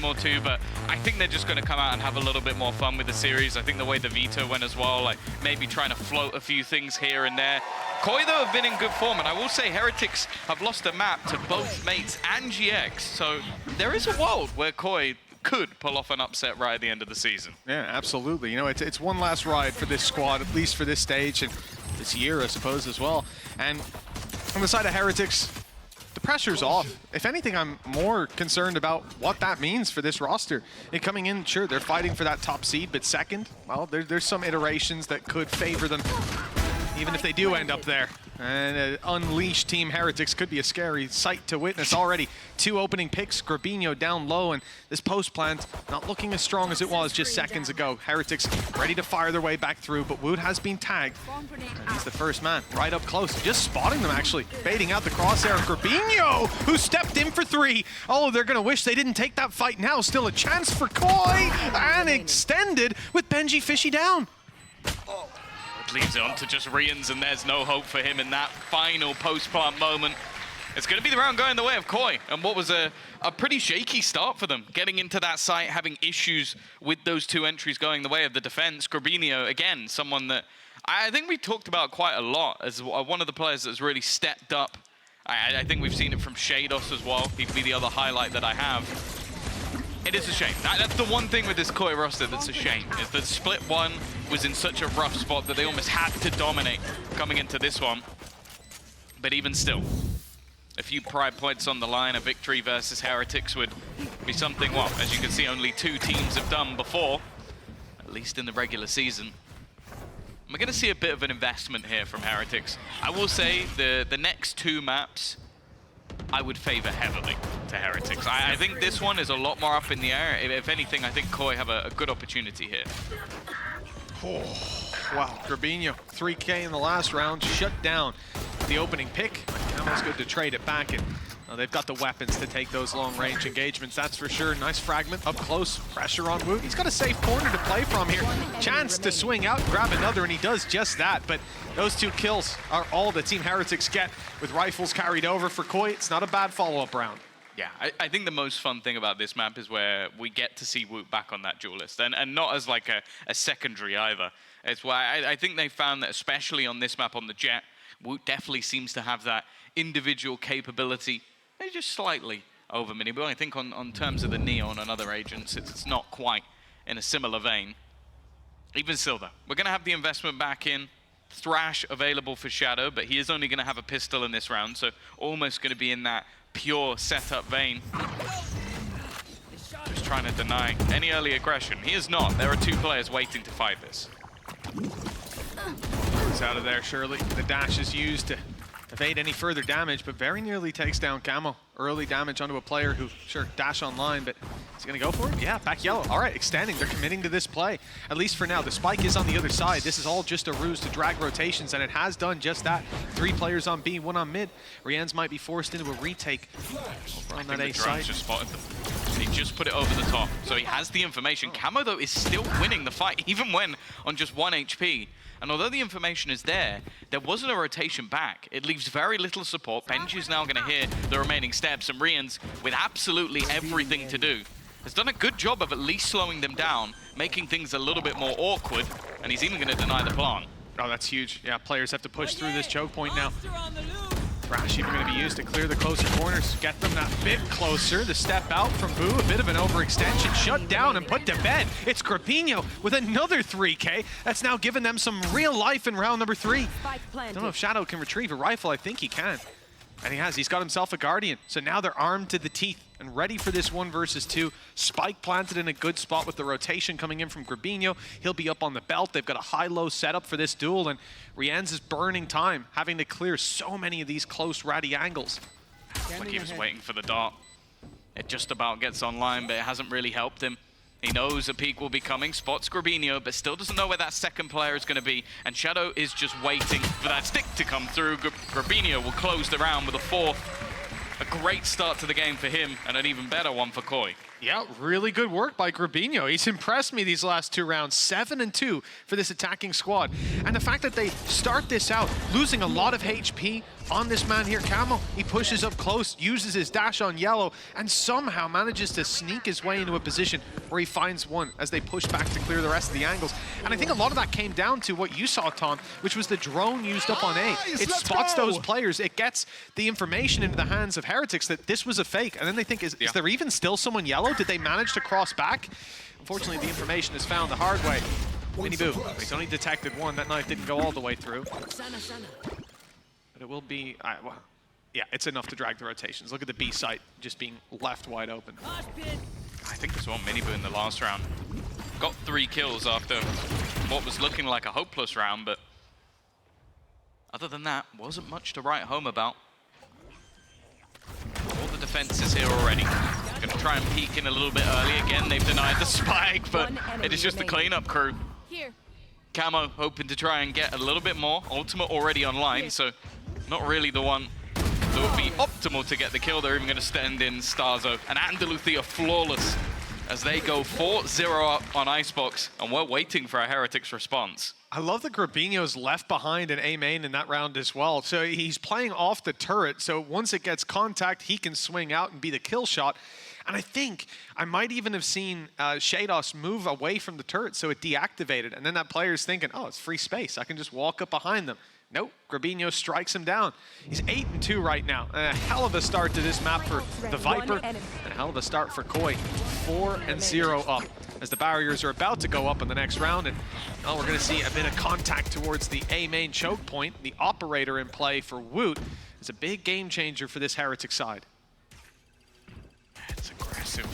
team or two, but I think they're just going to come out and have a little bit more fun with the series. I think the way the veto went as well, like maybe trying to float a few things here and there. Koi, though, have been in good form, and I will say Heretics have lost a map to both Mates and GX, so there is a world where Koi could pull off an upset right at the end of the season. Yeah, absolutely. You know, it's one last ride for this squad, at least for this stage, and this year, I suppose, as well. And on the side of Heretics, the pressure's off. If anything, I'm more concerned about what that means for this roster. And coming in, sure, they're fighting for that top seed, but second, well, there's some iterations that could favor them, even if they do end up there. And an unleashed Team Heretics could be a scary sight to witness already. 2 opening picks, Grabinho down low, and this post plant not looking as strong as it was just seconds ago. Heretics ready to fire their way back through, but Wood has been tagged. And he's the first man right up close, just spotting them actually, baiting out the crosshair. Grabinho, who stepped in for 3. Oh, they're gonna wish they didn't take that fight now. Still a chance for Koi, and extended with Benji Fishy down. Leaves it on to just Rians, and there's no hope for him in that final post-plant moment. It's going to be the round going the way of Koi, and what was a pretty shaky start for them. Getting into that site, having issues with those 2 entries going the way of the defense. Grabinho, again, someone that I think we talked about quite a lot as one of the players that's really stepped up. I think we've seen it from Shados as well. He'd be the other highlight that I have. It is a shame. That's the one thing with this Koi roster that's a shame, is that split 1 was in such a rough spot that they almost had to dominate coming into this one. But even still, a few pride points on the line, a victory versus Heretics would be something, well, as you can see, only 2 teams have done before, at least in the regular season. We're going to see a bit of an investment here from Heretics. I will say the next 2 maps I would favor heavily to Heretics. I think this one is a lot more up in the air. If anything, I think Koi have a good opportunity here. Oh, wow, Grabinho, 3K in the last round, shut down the opening pick. Almost good to trade it back, and they've got the weapons to take those long-range engagements, that's for sure. Nice fragment up close, pressure on Woot. He's got a safe corner to play from here. Chance to swing out and grab another, and he does just that. But those 2 kills are all the Team Heretics get with rifles carried over for Koi. It's not a bad follow-up round. Yeah, I think the most fun thing about this map is where we get to see Woot back on that duelist, and not as like a secondary either. It's why I think they found that, especially on this map on the Jet, Woot definitely seems to have that individual capability. They're just slightly over Mini, but I think on terms of the Neon and other agents, it's not quite in a similar vein. Even still though, we're gonna have the investment back in. Thrash available for Shadow, but he is only gonna have a pistol in this round, so almost gonna be in that pure setup vein. Just trying to deny any early aggression. He is not. There are 2 players waiting to fight this. He's out of there, surely. The dash is used to evade any further damage, but very nearly takes down Camo. Early damage onto a player who, sure, dash online, but is he gonna go for it? Yeah, back yellow. All right, extending. They're committing to this play, at least for now. The spike is on the other side. This is all just a ruse to drag rotations, and it has done just that. 3 players on B, 1 on mid. Rians might be forced into a retake on that A side. Just spotted them. He just put it over the top, so he has the information. Camo, though, is still winning the fight, even when on just 1 HP. And although the information is there wasn't a rotation back. It leaves very little support. Benji is now going to hear the remaining steps, and Rians, with absolutely everything to do, has done a good job of at least slowing them down, making things a little bit more awkward, and he's even going to deny the plant. Oh, that's huge. Yeah, players have to push through this choke point now. Thrash even going to be used to clear the closer corners, get them that bit closer. The step out from Boo, a bit of an overextension, shut down and put to bed. It's Grabinho with another 3K. That's now given them some real life in round number 3. I don't know if Shadow can retrieve a rifle. I think he can. And he has. He's got himself a Guardian. So now they're armed to the teeth and ready for this 1 versus 2. Spike planted in a good spot with the rotation coming in from Grabinho. He'll be up on the belt. They've got a high-low setup for this duel, and Rians is burning time, having to clear so many of these close ratty angles. Like he was waiting for the dart. It just about gets online, but it hasn't really helped him. He knows a peak will be coming, spots Grabinho, but still doesn't know where that second player is going to be. And Shadow is just waiting for that stick to come through. Grabinho will close the round with a 4th. A great start to the game for him, and an even better one for Koi. Yeah, really good work by Grabinho. He's impressed me these last 2 rounds. 7-2 for this attacking squad. And the fact that they start this out losing a lot of HP on this man here, Camo. He pushes up close, uses his dash on yellow, and somehow manages to sneak his way into a position where he finds one as they push back to clear the rest of the angles. And I think a lot of that came down to what you saw, Tom, which was the drone used up on A. It spots those players. It gets the information into the hands of Heretics that this was a fake. And then they think, is there even still someone yellow? Did they manage to cross back? Unfortunately, the information is found the hard way. Mini Boo, he's only detected one. That knife didn't go all the way through. But it will be, well, yeah, it's enough to drag the rotations. Look at the B site just being left wide open. I think this one Mini Boo in the last round. Got 3 kills after what was looking like a hopeless round, but other than that, wasn't much to write home about. All the defenses here already. Gonna try and peek in a little bit early again. They've denied the spike, but it is just the cleanup crew. Camo hoping to try and get a little bit more. Ultimate already online, so not really the one that would be optimal to get the kill. They're even gonna stand in Starzo. And Andaluthi are flawless as they go 4-0 up on Icebox, and we're waiting for a Heretics response. I love that Grabinho's left behind in A main in that round as well. So he's playing off the turret, so once it gets contact, he can swing out and be the kill shot. And I think I might even have seen Shados move away from the turret, so it deactivated. And then that player's thinking, oh, it's free space. I can just walk up behind them. Nope, Grabinho strikes him down. He's 8-2 right now. And a hell of a start to this map for the Viper. And a hell of a start for Koi. 4-0 up as the barriers are about to go up in the next round. And well, we're going to see a bit of contact towards the A main choke point. The operator in play for Woot is a big game changer for this Heretic side. It's aggressive.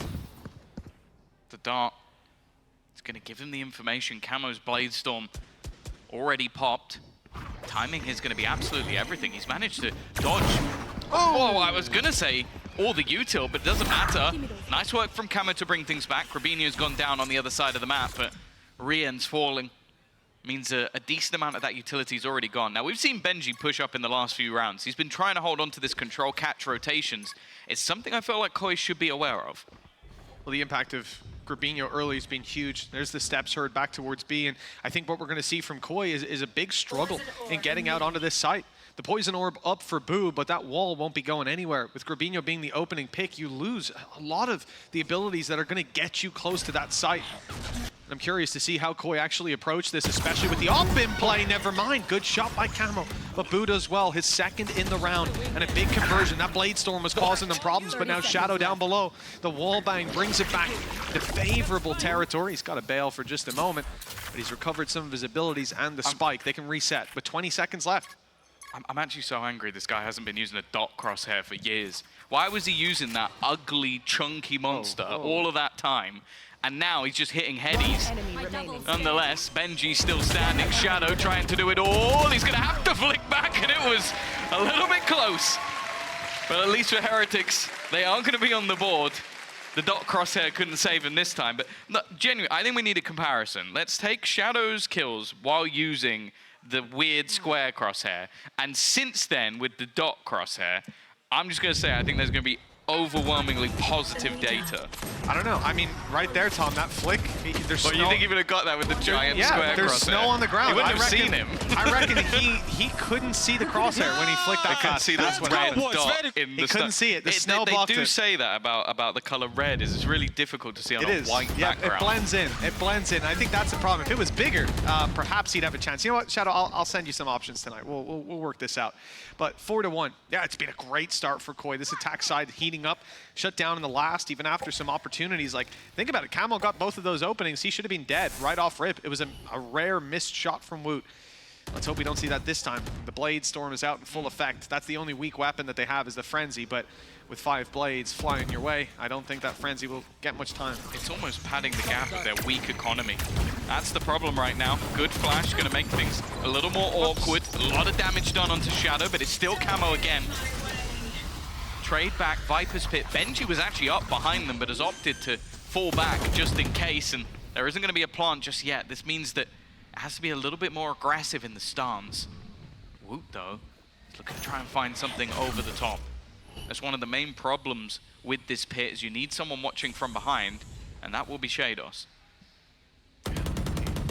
The dart is going to give him the information. Camo's Blade Storm already popped. Timing is going to be absolutely everything. He's managed to dodge. Oh, I was going to say all the util, but it doesn't matter. Nice work from Camo to bring things back. Grabinho's gone down on the other side of the map, but Rien's falling. Means a decent amount of that utility's already gone. Now, we've seen Benji push up in the last few rounds. He's been trying to hold on to this control, catch rotations. It's something I feel like Koi should be aware of. Well, the impact of Grabinho early has been huge. There's the steps heard back towards B, and I think what we're going to see from Koi is a big struggle in getting out onto this site. The Poison Orb up for Boo, but that wall won't be going anywhere. With Grabinho being the opening pick, you lose a lot of the abilities that are going to get you close to that site. I'm curious to see how Koi actually approach this, especially with the op in play. Never mind, good shot by Camo. But Boo does well, his second in the round, and a big conversion. That Blade Storm was causing them problems, but now Shadow down below. The wall bang brings it back to favorable territory. He's got to bail for just a moment, but he's recovered some of his abilities and the spike. They can reset with 20 seconds left. I'm actually so angry this guy hasn't been using a dot crosshair for years. Why was he using that ugly, chunky monster all of that time? And now he's just hitting headies. Nonetheless, Benji's still standing. Shadow trying to do it all. He's going to have to flick back, and it was a little bit close. But at least for Heretics, they are going to be on the board. The dot crosshair couldn't save him this time. But no, genuinely, I think we need a comparison. Let's take Shadow's kills while using the weird square crosshair. And since then, with the dot crosshair, I'm just going to say I think there's going to be overwhelmingly positive data. I don't know. I mean, right there, Tom, that flick, there's But snow. you think he would have got that with the giant square there's crosshair? snow on the ground. You wouldn't have seen him. I reckon he couldn't see the crosshair when he flicked that Couldn't fast. see That's that what red happened. dot in the He couldn't see it. The snow blocked They do it. say that about the color red. Is it's really difficult to see on a white background. It blends in. It blends in. I think that's the problem. If it was bigger, perhaps he'd have a chance. You know what, Shadow? I'll send you some options tonight. We'll work this out. But 4-1. Yeah, it's been a great start for Koi. This attack side heating up, shut down in the last, even after some opportunities. Like, think about it. Camo got both of those openings. He should have been dead right off rip. It was a rare missed shot from Woot. Let's hope we don't see that this time. The Blade Storm is out in full effect. That's the only weak weapon that they have is the Frenzy, but with 5 blades flying your way, I don't think that Frenzy will get much time. It's almost padding the gap of their weak economy. That's the problem right now. Good flash, going to make things a little more awkward. A lot of damage done onto Shadow, but it's still Camo again. Trade back, Viper's Pit. Benji was actually up behind them, but has opted to fall back just in case, and there isn't going to be a plant just yet. This means that it has to be a little bit more aggressive in the stance. Woot, though, is looking to try and find something over the top. That's one of the main problems with this pit, is you need someone watching from behind, and that will be Shados.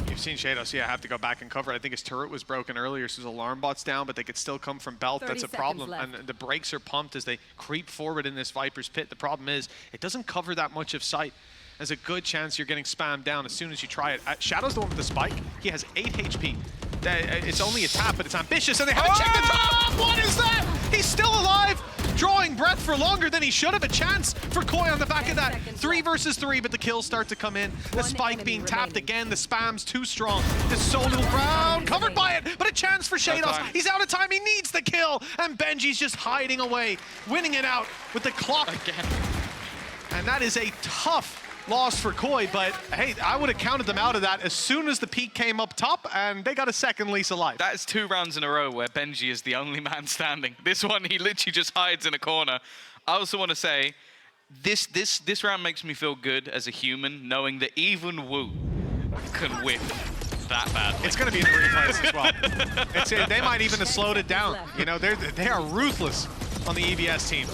You've seen Shados, yeah, have to go back and cover it. I think his turret was broken earlier, so his alarm bot's down, but they could still come from Belt. That's a problem. And the brakes are pumped as they creep forward in this Viper's pit. The problem is, it doesn't cover that much of sight. There's a good chance you're getting spammed down as soon as you try it. Shadow's the one with the spike. He has 8 HP. It's only a tap, but it's ambitious, and they haven't checked the top! What is that? He's still alive! Drawing breath for longer than he should have. A chance for Koi on the back of that. 3 versus 3, but the kills start to come in. The spike being tapped again. The spam's too strong. The solo round covered by it, but a chance for Shados. He's out of time. He needs the kill, and Benji's just hiding away, winning it out with the clock again. And that is a tough loss for Koi, but hey, I would have counted them out of that as soon as the peak came up top, and they got a second lease of life. That is 2 rounds in a row where Benji is the only man standing. This one, he literally just hides in a corner. I also want to say, this round makes me feel good as a human, knowing that even Wu can whip that badly. It's going to be in the replays as well. They might even have slowed it down. You know, they are ruthless on the EBS team.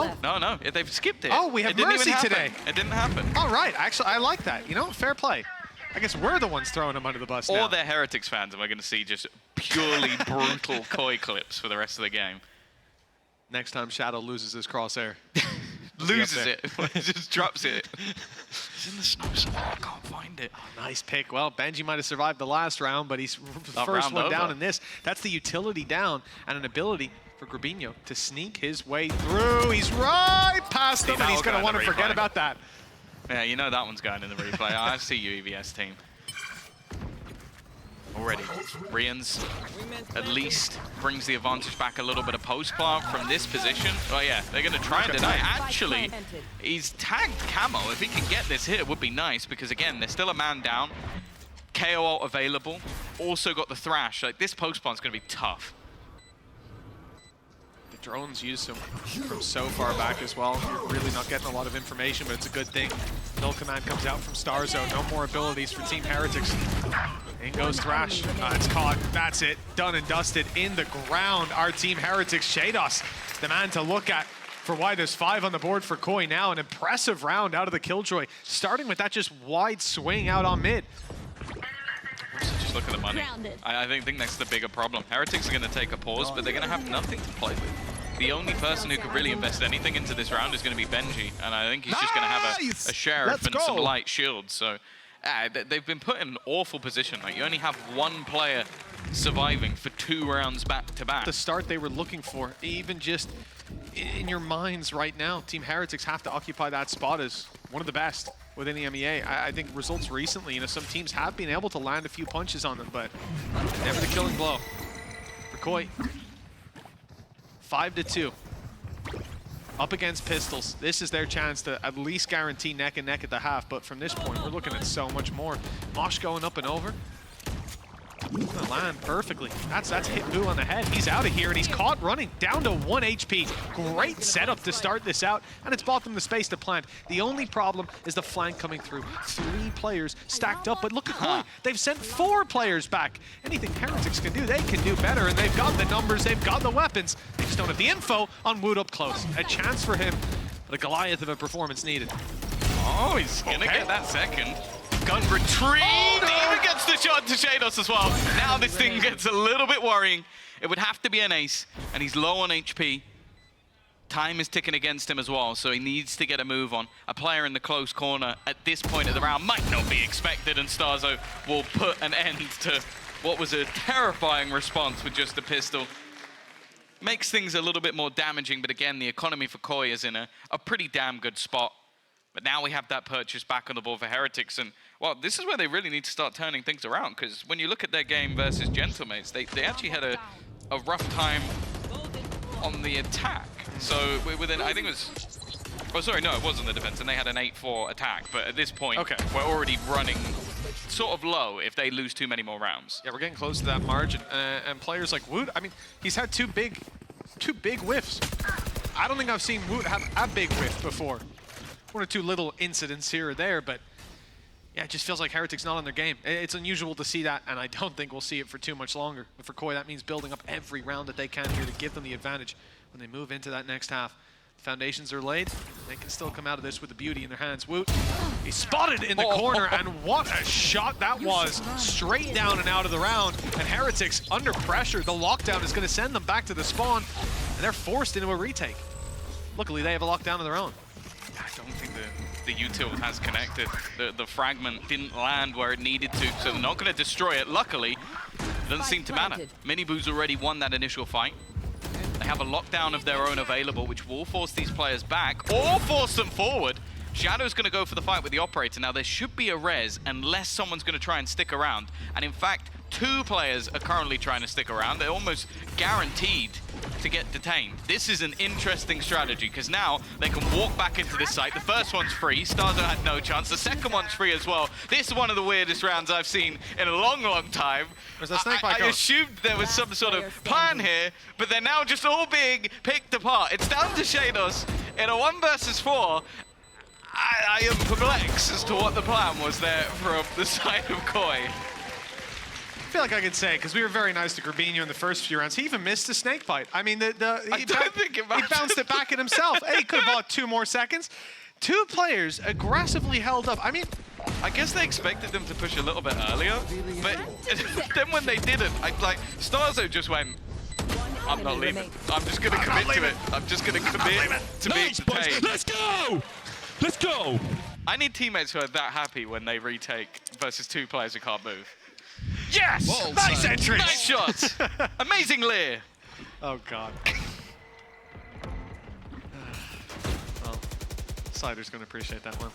Oh, no, they've skipped it. Oh, we have Mercy today. It didn't happen. All right, actually, I like that. You know, fair play. I guess we're the ones throwing them under the bus now. Or they're Heretics fans, and we're going to see just purely brutal Koi clips for the rest of the game. Next time Shadow loses his crosshair. Loses it. Just drops it. It's in the snow somewhere. I can't find it. Oh, nice pick. Well, Benji might have survived the last round, but he's the first one down in this. That's the utility down and an ability for Grabinho to sneak his way through. He's right past them, and he's going to want to forget about that. Yeah, you know that one's going in the replay. I see you, EVS team. Already. Rians at least brings the advantage back a little bit of post-plant from this position. Oh yeah, they're going to try and deny. Actually, he's tagged Camo. If he can get this hit, it would be nice, because again, there's still a man down. KO ult available. Also got the Thrash. Like, this post-plant's going to be tough. Drones use him from so far back as well. You're really not getting a lot of information, but it's a good thing. Null command comes out from Star Zone. No more abilities for Team Heretics. In goes Thrash. It's caught. That's it. Done and dusted in the ground. Our Team Heretics, Shados, the man to look at for why there's 5 on the board for Koi now. An impressive round out of the Killjoy, starting with that just wide swing out on mid. Just look at the money. I think that's the bigger problem. Heretics are going to take a pause, but they're going to have nothing to play with. The only person who could really invest anything into this round is going to be Benji, and I think he's just going to have a sheriff and some light shields. So they've been put in an awful position. Like, you only have 1 player surviving for 2 rounds back to back. The start they were looking for, even just in your minds right now, Team Heretics have to occupy that spot as one of the best within the EMEA. I think results recently, you know, some teams have been able to land a few punches on them, but never the killing blow for Koi. 5-2. Up against Pistols. This is their chance to at least guarantee neck and neck at the half, but from this point, we're looking at so much more. Mosh going up and over. Gonna land perfectly. That's hit Boo on the head. He's out of here, and he's caught running down to 1 HP. Great setup to start this out, and it's bought them the space to plant. The only problem is the flank coming through. 3 players stacked up, but look at Koi. They've sent 4 players back. Anything Heretics can do, they can do better, and they've got the numbers, they've got the weapons. They just don't have the info on Wood up close. A chance for him, but a Goliath of a performance needed. Oh, he's gonna get that second. Gun retrieved. Oh, no. Even gets the shot to Shados as well. Now this thing gets a little bit worrying. It would have to be an ace, and he's low on HP. Time is ticking against him as well, so he needs to get a move on. A player in the close corner at this point of the round might not be expected, and Starzo will put an end to what was a terrifying response with just a pistol. Makes things a little bit more damaging, but again, the economy for Koi is in a pretty damn good spot. But now we have that purchase back on the board for Heretics, and well, this is where they really need to start turning things around, because when you look at their game versus Gentlemates, they actually had a rough time on the attack. So within, I think it was, oh sorry, no, it wasn't the defense, and they had an 8-4 attack, but at this point, we're already running sort of low if they lose too many more rounds. Yeah, we're getting close to that margin, and players like Wood, I mean, he's had two big whiffs. I don't think I've seen Wood have a big whiff before. 1 or 2 little incidents here or there, but Yeah, it just feels like Heretics not on their game. It's unusual to see that, and I don't think we'll see it for too much longer. But for Koi, that means building up every round that they can here to give them the advantage when they move into that next half. The foundations are laid. They can still come out of this with the beauty in their hands. Woot, he's spotted in the corner, and what a shot that was. Straight down and out of the round, and Heretics under pressure. The lockdown is going to send them back to the spawn, and they're forced into a retake. Luckily, they have a lockdown of their own. I don't think the util has connected. The fragment didn't land where it needed to, so they're not going to destroy it. Luckily, it doesn't seem to matter. Miniboo's already won that initial fight. They have a lockdown of their own available, which will force these players back or force them forward. Shadow's going to go for the fight with the operator. Now, there should be a res unless someone's going to try and stick around. And in fact, 2 players are currently trying to stick around. They're almost guaranteed to get detained. This is an interesting strategy because now they can walk back into this site. The first one's free. Starzo had no chance. The second one's free as well. This is one of the weirdest rounds I've seen in a long, long time. I assumed there was some sort of plan here, but they're now just all being picked apart. It's down to Shados in a 1 versus 4. I am perplexed as to what the plan was there from the side of Koi. I feel like I could say, because we were very nice to Grabinho in the first few rounds, he even missed a snake bite. I mean, he bounced it back at himself. Hey, he could have bought 2 more seconds. 2 players aggressively held up. I mean, I guess they expected them to push a little bit earlier, but then when they didn't, Starzo just went, I'm not leaving. I'm just going to commit to it. I'm just going to commit to being detained. Let's go! Let's go! I need teammates who are that happy when they retake versus 2 players who can't move. Yes! Well nice done. entrance! Nice shot! Amazing leer! Oh, God. Well, Cider's going to appreciate that one.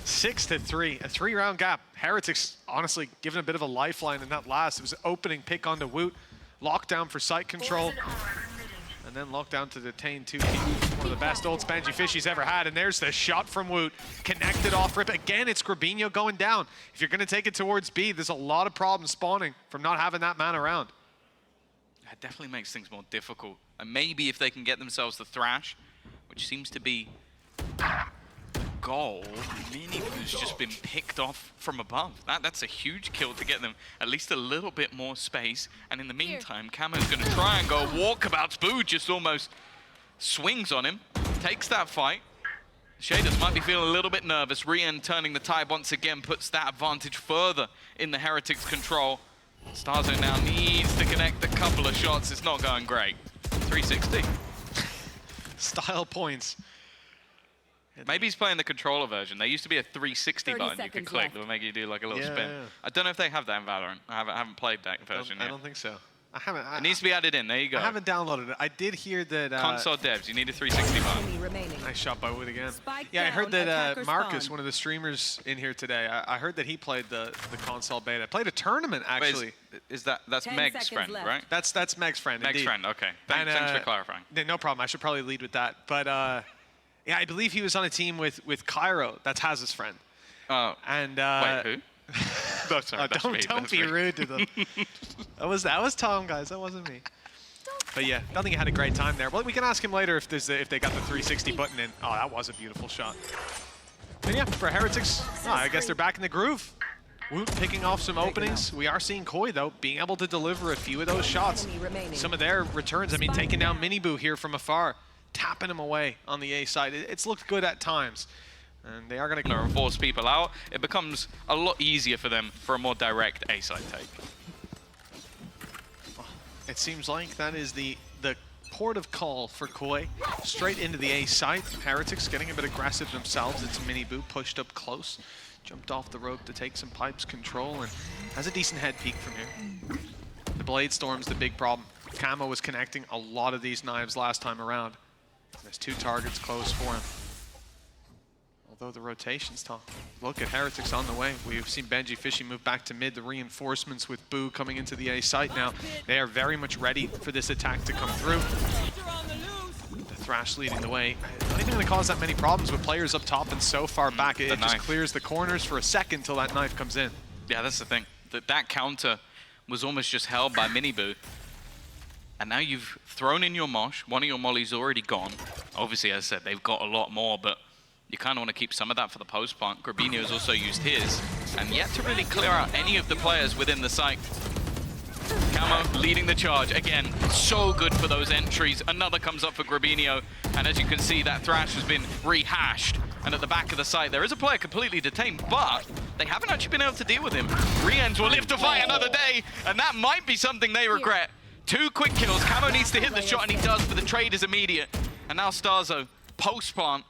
6-3, a 3-round gap. Heretics, honestly, given a bit of a lifeline in that last. It was an opening pick onto Woot. Lockdown for site control. And then lockdown to detain 2 teams. One of the best old Spangy Fishies ever had. And there's the shot from Woot. Connected off rip. Again, it's Grabinho going down. If you're going to take it towards B, there's a lot of problems spawning from not having that man around. That definitely makes things more difficult. And maybe if they can get themselves the Thrash, which seems to be the goal, Miniboo's just been picked off from above. That's a huge kill to get them at least a little bit more space. And in the meantime, Camo's going to try and go walkabouts. Boo just almost swings on him, takes that fight. Shaders might be feeling a little bit nervous. Rian turning the tide once again puts that advantage further in the Heretics' control. Starzo now needs to connect a couple of shots. It's not going great. 360. Style points. Maybe he's playing the controller version. There used to be a 360 button you could click that would make you do like a little spin. Yeah. I don't know if they have that in Valorant. I haven't played that version yet. I don't think so. I haven't. It needs to be added in. There you go. I haven't downloaded it. I did hear that. Console devs, you need a 360 button. Nice shot by Wood again. Yeah, I heard that Marcus, one of the streamers in here today, I heard that he played the console beta. Played a tournament actually. That's Meg's friend, right? That's Meg's friend. Meg's indeed. friend. Okay. Thanks for clarifying. No problem. I should probably lead with that. But yeah, I believe he was on a team with Cairo. That's Haz's friend. Oh. And wait, who? No, sorry, don't be rude to them. that was Tom, guys. That wasn't me. But yeah, I think he had a great time there. Well, we can ask him later if they got the 360 button in. Oh, that was a beautiful shot. And yeah, for Heretics, I guess they're back in the groove. Woot picking off some openings. We are seeing Koi, though, being able to deliver a few of those shots. Some of their returns, I mean, taking down Miniboo here from afar, tapping him away on the A side. It's looked good at times. And they are going to force people out. It becomes a lot easier for them for a more direct A side take. It seems like that is the port of call for Koi. Straight into the A site. Heretics getting a bit aggressive themselves. It's Miniboo pushed up close. Jumped off the rope to take some pipes control and has a decent head peek from here. The Blade Storm's the big problem. Camo was connecting a lot of these knives last time around. There's 2 targets close for him. Although the rotation's tough. Look at Heretics on the way. We've seen Benji Fishy move back to mid. The reinforcements with Boo coming into the A site now. They are very much ready for this attack to come through. The Thrash leading the way. Not even going to cause that many problems with players up top and so far back. It just clears the corners for a second till that knife comes in. Yeah, that's the thing. That counter was almost just held by Miniboo. And now you've thrown in your mosh. One of your mollies already gone. Obviously, as I said, they've got a lot more, but you kind of want to keep some of that for the post plant. Grabinho's also used his, and yet to really clear out any of the players within the site. Camo leading the charge. Again, so good for those entries. Another comes up for Grabinho, and as you can see, that Thrash has been rehashed. And at the back of the site, there is a player completely detained, but they haven't actually been able to deal with him. Riens will live to fight another day, and that might be something they regret. 2 quick kills. Camo needs to hit the shot, and he does, but the trade is immediate. And now Starzo, post-plant,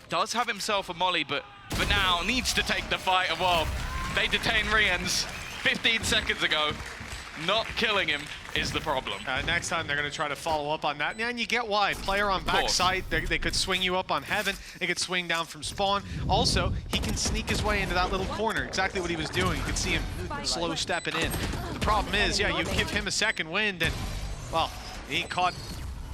does have himself a molly, but now needs to take the fight. Well, they detain Riens 15 seconds ago. Not killing him is the problem. Next time they're going to try to follow up on that. Yeah, and you get why. Player on backside, they could swing you up on Heaven. They could swing down from spawn. Also, he can sneak his way into that little corner. Exactly what he was doing. You can see him slow stepping in. The problem is, yeah, you give him a second wind and, well, he caught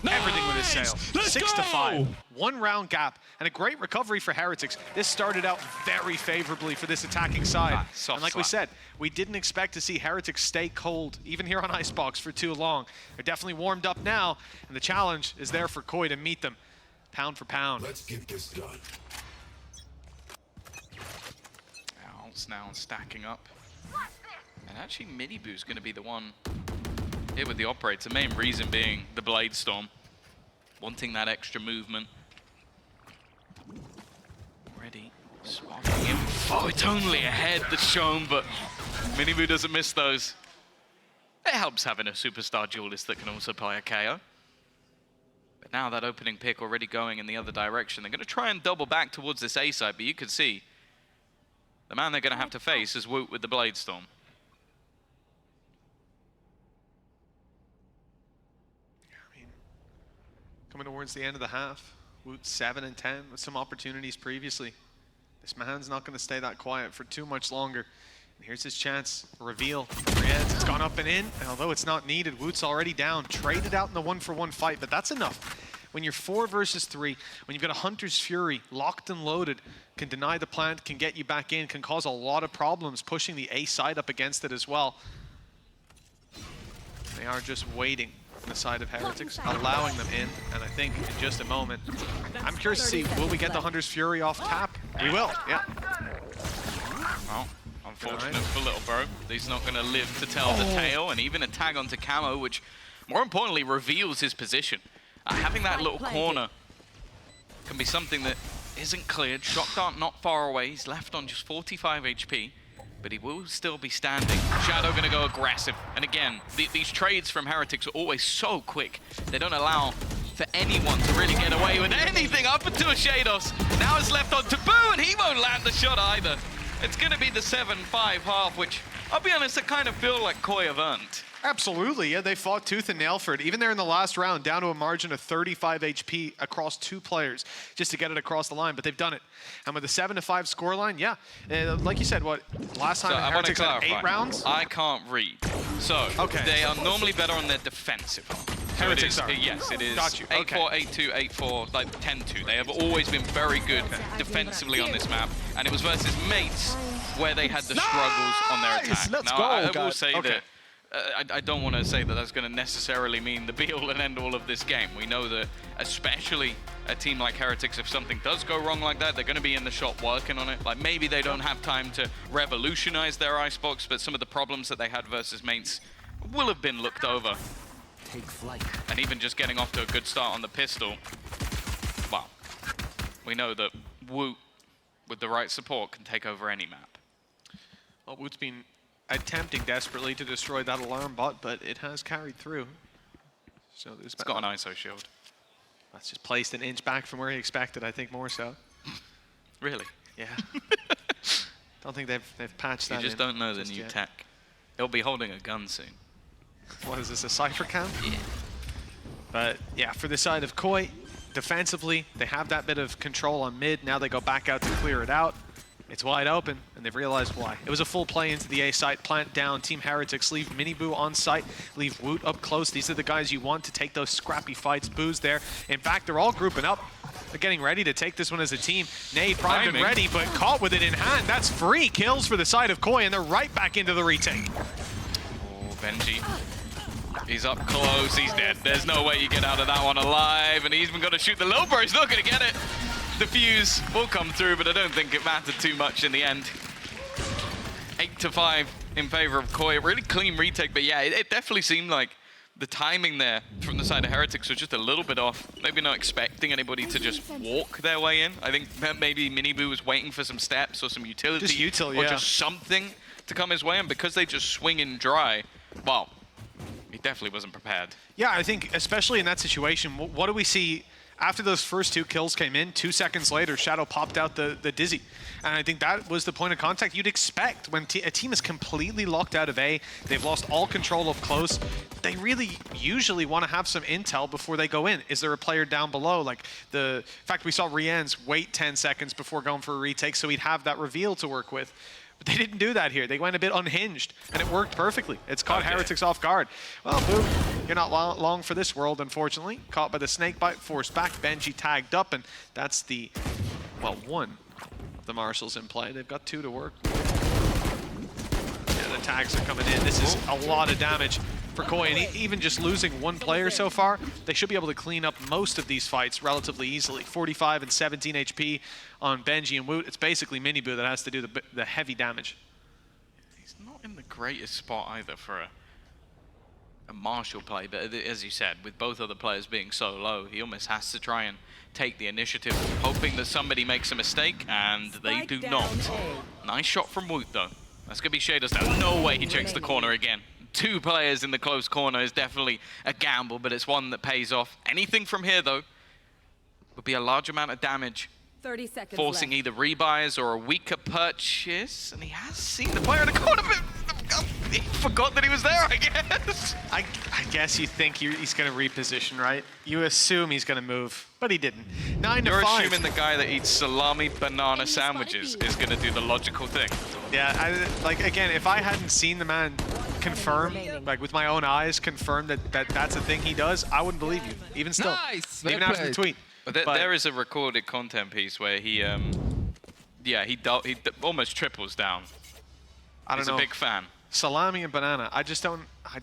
everything with his sail. 6-5. 1 round gap and a great recovery for Heretics. This started out very favorably for this attacking side. And like we said, we didn't expect to see Heretics stay cold, even here on Icebox, for too long. They're definitely warmed up now, and the challenge is there for Koi to meet them pound for pound. Let's get this done. Alts now stacking up. And actually, Miniboo's going to be the one here with the operator. Main reason being the Blade Storm. Wanting that extra movement. Already spotting him. Oh, it's only a head that's shown, but Miniboo doesn't miss those. It helps having a superstar duelist that can also play a KO. But now that opening pick already going in the other direction. They're going to try and double back towards this A side, but you can see the man they're going to have to face is Woot with the Blade Storm. Coming towards the end of the half, Woot 7 and 10 with some opportunities previously. This man's not going to stay that quiet for too much longer. And here's his chance. Reveal. Riens, it's gone up and in. And although it's not needed, Woot's already down. Traded out in the 1-for-1 fight, but that's enough. When you're 4 versus 3, when you've got a Hunter's Fury locked and loaded, can deny the plant, can get you back in, can cause a lot of problems, pushing the A side up against it as well. They are just waiting on the side of Heretics, allowing them in, and I think in just a moment, I'm curious to see, will we get the Hunter's Fury off tap? We will, yeah. Well, unfortunate for little bro. He's not going to live to tell the tale, and even a tag onto Camo, which more importantly reveals his position. Having that little corner can be something that isn't cleared. Shock Dart not far away. He's left on just 45 HP, but he will still be standing. Shadow going to go aggressive. And again, these trades from Heretics are always so quick. They don't allow for anyone to really get away with anything up into a Shados. Now it's left on Taboo, and he won't land the shot either. It's going to be the 7-5 half, which, I'll be honest, I kind of feel like Koi have earned. Absolutely, yeah, they fought tooth and nail for it. Even there in the last round, down to a margin of 35 HP across 2 players just to get it across the line, but they've done it. And with a 7-5 scoreline, yeah, like you said, what, last time Heretics had 8 rounds? I can't read. So, they are normally better on their defensive. Heretics are? Yes, it is. Got you. 8-4, 8-2, 8-4, like 10-2. They have always been very good defensively on this map, and it was versus mates where they had the struggles on their attack. Let's now, go, I will say that I don't want to say that that's going to necessarily mean the be-all and end-all of this game. We know that, especially a team like Heretics, if something does go wrong like that, they're going to be in the shop working on it. Like, maybe they don't have time to revolutionize their icebox, but some of the problems that they had versus mates will have been looked over. Take flight. And even just getting off to a good start on the pistol, well, we know that Woot, with the right support, can take over any map. Well, Woot's been attempting desperately to destroy that alarm bot, but it has carried through. So there's It's got an ISO shield. That's just placed an inch back from where he expected, I think, more so. Really? Yeah. Don't think they've patched that in. You just don't know the new tech. He'll be holding a gun soon. What is this, a Cypher cam? Yeah. But yeah, for the side of Koi, defensively, they have that bit of control on mid. Now they go back out to clear it out. It's wide open, and they've realized why. It was a full play into the A site, plant down, Team Heretics leave Miniboo on site, leave Woot up close. These are the guys you want to take those scrappy fights. Boo's there. In fact, they're all grouping up. They're getting ready to take this one as a team. Nade primed and ready, but caught with it in hand. That's free kills for the side of Koi, and they're right back into the retake. Oh, Benji. He's up close, he's dead. There's no way you get out of that one alive, and he's even going to shoot the low bro. He's not going to get it. The fuse will come through, but I don't think it mattered too much in the end. 8-5 in favor of Koi. Really clean retake, but yeah, it definitely seemed like the timing there from the side of Heretics was just a little bit off. Maybe not expecting anybody to just walk their way in. I think maybe Miniboo was waiting for some steps or some utility or just something to come his way, and because they just swing in dry, well, he definitely wasn't prepared. Yeah, I think especially in that situation, what do we see after those first 2 kills came in? 2 seconds later, Shadow popped out the Dizzy. And I think that was the point of contact you'd expect when a team is completely locked out of A. They've lost all control of close. They really usually want to have some intel before they go in. Is there a player down below? Like in fact, we saw Rien's wait 10 seconds before going for a retake so he'd have that reveal to work with. But they didn't do that here. They went a bit unhinged, and it worked perfectly. It's caught Heretics off guard. Well, Boo, you're not long for this world, unfortunately. Caught by the snake bite, forced back. Benji tagged up, and that's the, well, one of the Marshals in play. They've got 2 to work. Yeah, the tags are coming in. This is a lot of damage for Koi, and even just losing 1 player so far, they should be able to clean up most of these fights relatively easily. 45 and 17 HP on Benji and Woot. It's basically Miniboo that has to do the heavy damage. He's not in the greatest spot either for a Marshal play, but as you said, with both other players being so low, he almost has to try and take the initiative, hoping that somebody makes a mistake, and they do not. Nice shot from Woot, though. That's going to be Shader's down. No way he checks the corner again. 2 players in the close corner is definitely a gamble, but it's one that pays off. Anything from here, though, would be a large amount of damage, 30 seconds forcing left. either rebuys or a weaker purchase. And he has seen the player in the corner, but he forgot that he was there, I guess. I guess you think he's going to reposition, right? You assume he's going to move, but he didn't. 9 to 5. You're assuming the guy that eats salami banana sandwiches is going to do the logical thing. Yeah, again, if I hadn't seen the man confirm, like with my own eyes, confirm that that's a thing he does, I wouldn't believe you, even still. Nice. Even after the tweet. But there is a recorded content piece where he almost triples down. He's a big fan. Salami and banana. I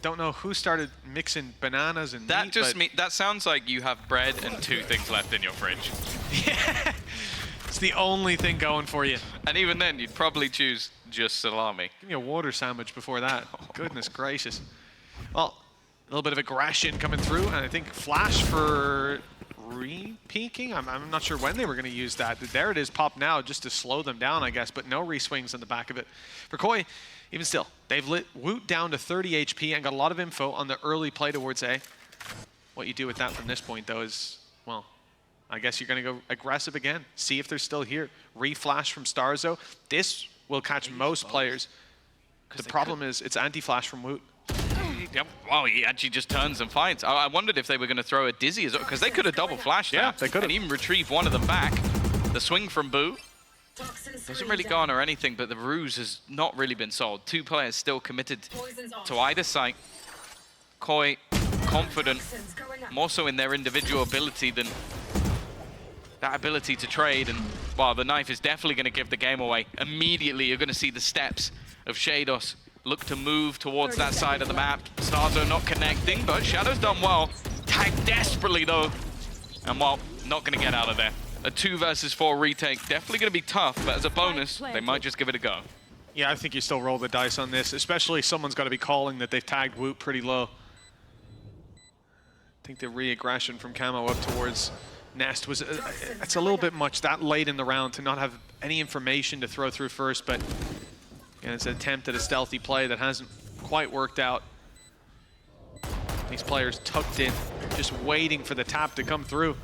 don't know who started mixing bananas and meat. That sounds like you have bread and 2 things left in your fridge. Yeah. It's the only thing going for you. And even then, you'd probably choose just salami. Give me a water sandwich before that. Goodness gracious. Well, a little bit of aggression coming through, and I think flash for re-peeking. I'm not sure when they were going to use that. There it is, pop now, just to slow them down, I guess, but no re-swings on the back of it. For Koi, even still, they've lit Woot down to 30 HP and got a lot of info on the early play towards A. What you do with that from this point, though, is, well, I guess you're going to go aggressive again. See if they're still here. Re-flash from Starzo. This will catch most players. The problem is it's anti-flash from Woot. Yep. Wow, he actually just turns and fights. I wondered if they were going to throw a Dizzy as well, because they could have double flashed that. They could have. And even retrieved one of them back. The swing from Boo doesn't really garner anything, but the ruse has not really been sold. 2 players still committed to either site. Koi confident, more so in their individual ability than that ability to trade. And while the knife is definitely going to give the game away, immediately you're going to see the steps of Shados look to move towards that side of the map. Starzo not connecting, but Shadow's done well. Tagged desperately though. And well, not going to get out of there. A 2 versus 4 retake, definitely going to be tough, but as a bonus, they might just give it a go. Yeah, I think you still roll the dice on this, especially someone's got to be calling that they've tagged Woot pretty low. I think the re-aggression from Camo up towards Nest was, it's a little bit much that late in the round to not have any information to throw through first, but yeah, it's an attempt at a stealthy play that hasn't quite worked out. These players tucked in, just waiting for the tap to come through.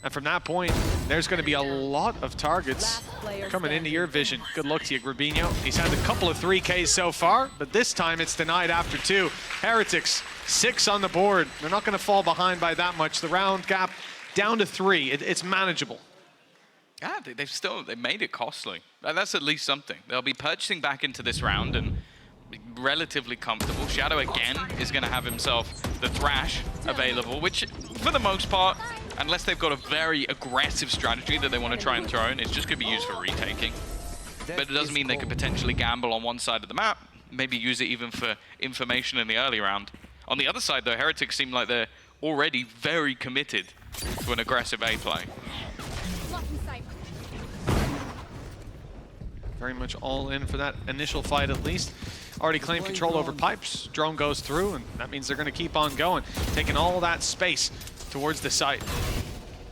And from that point, there's going to be a lot of targets coming into your vision. Good luck to you, Grabinho. He's had a couple of 3Ks so far, but this time it's denied after 2. Heretics, 6 on the board. They're not going to fall behind by that much. The round gap down to 3. It's manageable. Yeah, they've made it costly. That's at least something. They'll be purchasing back into this round and be relatively comfortable. Shadow again is going to have himself the Thrash available, which for the most part, unless they've got a very aggressive strategy that they want to try and throw in, it's just going to be used for retaking. But it doesn't mean they could potentially gamble on one side of the map, maybe use it even for information in the early round. On the other side though, Heretics seem like they're already very committed to an aggressive A play. very much all in for that initial fight at least. Already claimed control over pipes. Drone goes through, and that means they're going to keep on going, taking all that space towards the site.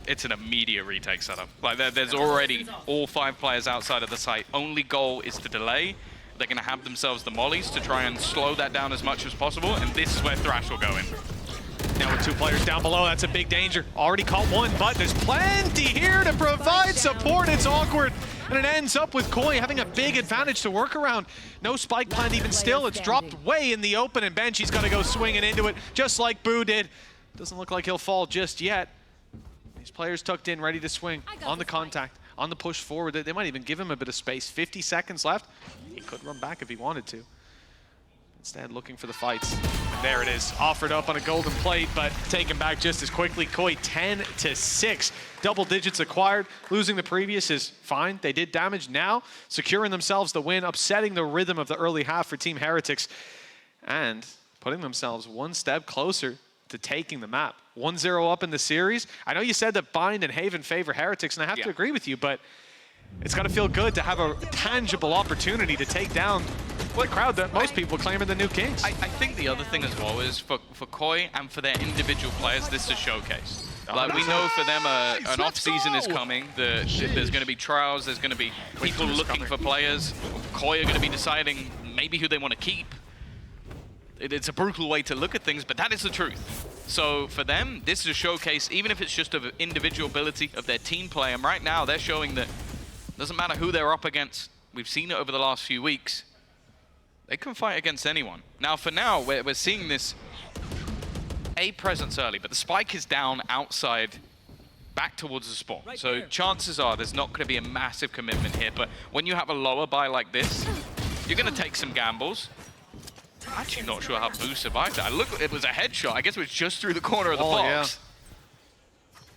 It's an immediate retake setup. Like there's already all 5 players outside of the site. Only goal is to delay. They're going to have themselves the mollies to try and slow that down as much as possible, and this is where Thrash will go in. Now with 2 players down below, that's a big danger. Already caught one, but there's plenty here to provide support. It's awkward, and it ends up with Koi having a big advantage to work around. No spike planned even still. It's dropped way in the open, and Benji's got to go swinging into it, just like Boo did. Doesn't look like he'll fall just yet. These players tucked in, ready to swing on the contact, on the push forward. They might even give him a bit of space. 50 seconds left. He could run back if he wanted to. Instead, looking for the fights. And there it is, offered up on a golden plate, but taken back just as quickly. Koi 10-6, double digits acquired. Losing the previous is fine. They did damage. Now, securing themselves the win, upsetting the rhythm of the early half for Team Heretics, and putting themselves one step closer to taking the map. 1-0 up in the series. I know you said that Bind and Haven favor Heretics, and I have to agree with you, but it's got to feel good to have a tangible opportunity to take down the crowd that most people claim are the new kings. I think the other thing as well is for Koi and for their individual players, this is a showcase. Like we know for them an off-season is coming. There's going to be trials, there's going to be people looking for players. Koi are going to be deciding maybe who they want to keep. It's a brutal way to look at things, but that is the truth. So for them, this is a showcase, even if it's just of individual ability of their team play. And right now, they're showing that it doesn't matter who they're up against. We've seen it over the last few weeks. They can fight against anyone. Now, for now, we're seeing this A presence early, but the spike is down outside, back towards the spawn. So chances are there's not going to be a massive commitment here. But when you have a lower buy like this, you're going to take some gambles. I'm actually not sure how Boo survived that. Look, it was a headshot. I guess it was just through the corner of the box.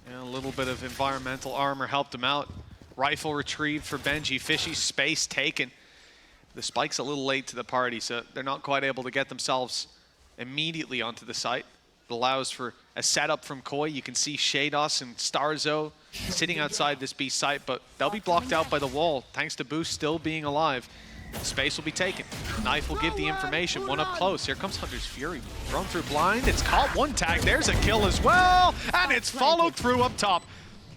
Yeah, a little bit of environmental armor helped him out. Rifle retrieved for Benji. Fishy space taken. The spike's a little late to the party, so they're not quite able to get themselves immediately onto the site. It allows for a setup from Koi. You can see Shados and Starzo sitting outside this B site, but they'll be blocked out by the wall, thanks to Boo still being alive. Space will be taken. Knife will give the information. One up close. Here comes Hunter's Fury. Thrown through blind. It's caught. One tag. There's a kill as well. And it's followed through up top.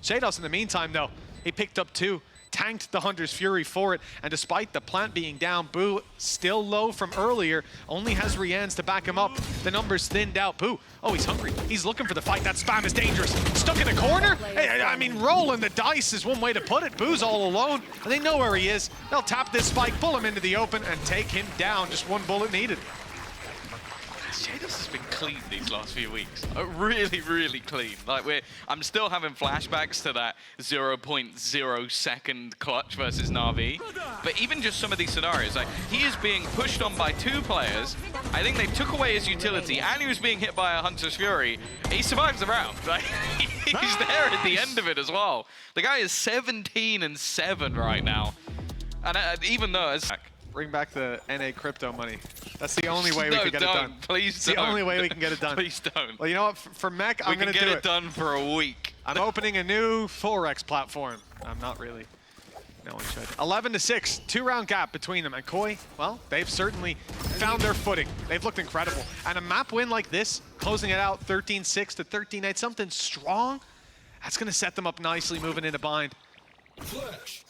Shados in the meantime, though, he picked up 2. Tanked the Hunter's Fury for it, and despite the plant being down, Boo, still low from earlier, only has Rians to back him up. The numbers thinned out. Boo, oh, he's hungry. He's looking for the fight. That spam is dangerous. Stuck in the corner? I mean, rolling the dice is one way to put it. Boo's all alone, and they know where he is. They'll tap this spike, pull him into the open, and take him down. Just one bullet needed. Shados has been clean these last few weeks. Really, really clean. Like I'm still having flashbacks to that 0.0 second clutch versus Na'Vi. But even just some of these scenarios, like he is being pushed on by 2 players. I think they took away his utility, and he was being hit by a Hunter's Fury. He survives the round. Like, he's there at the end of it as well. The guy is 17-7 right now, and even though it's bring back the NA crypto money. That's the only way we can get it done. Please it's the only way we can get it done. Please don't. Well, you know what? For Mech, I'm going to do it. We can get it done for a week. I'm opening a new Forex platform. I'm not really. No one should. 11-6, 2-round gap between them. And Koi, well, they've certainly found their footing. They've looked incredible. And a map win like this, closing it out 13-6 to 13-8, something strong, that's going to set them up nicely moving into bind. Nice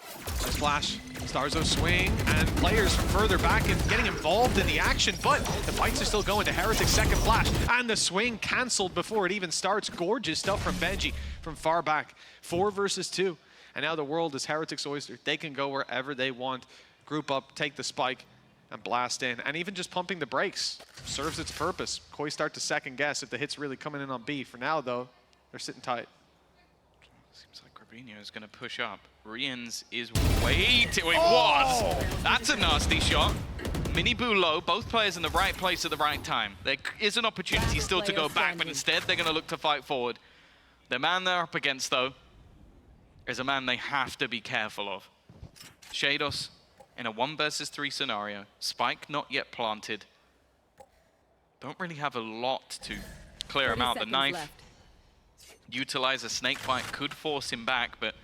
flash. Starzo swing, and players from further back and getting involved in the action, but the fights are still going to Heretics' second flash, and the swing canceled before it even starts. Gorgeous stuff from Benji from far back. 4 versus 2, and now the world is Heretics' oyster. They can go wherever they want, group up, take the spike, and blast in. And even just pumping the brakes serves its purpose. Koi start to second guess if the hit's really coming in on B. For now, though, they're sitting tight. Seems like Gravino is going to push up. Rians is waiting. It was! That's a nasty shot. Mini Boo low, both players in the right place at the right time. There is an opportunity still to go back, but instead they're going to look to fight forward. The man they're up against, though, is a man they have to be careful of. Shados in a 1 versus 3 scenario. Spike not yet planted. Don't really have a lot to clear him out. The knife. Utilize a snake bite, could force him back, but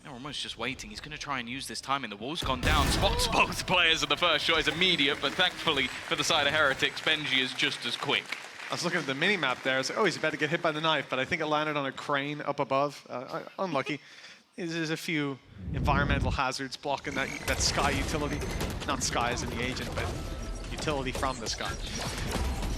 They're almost just waiting. He's going to try and use this timing. The wall's gone down. Spots both players, and the first shot is immediate, but thankfully for the side of Heretics, Benji is just as quick. I was looking at the mini-map there. I was like, oh, he's about to get hit by the knife, but I think it landed on a crane up above. Unlucky. There's a few environmental hazards blocking that sky utility. Not sky as in the agent, but utility from the sky.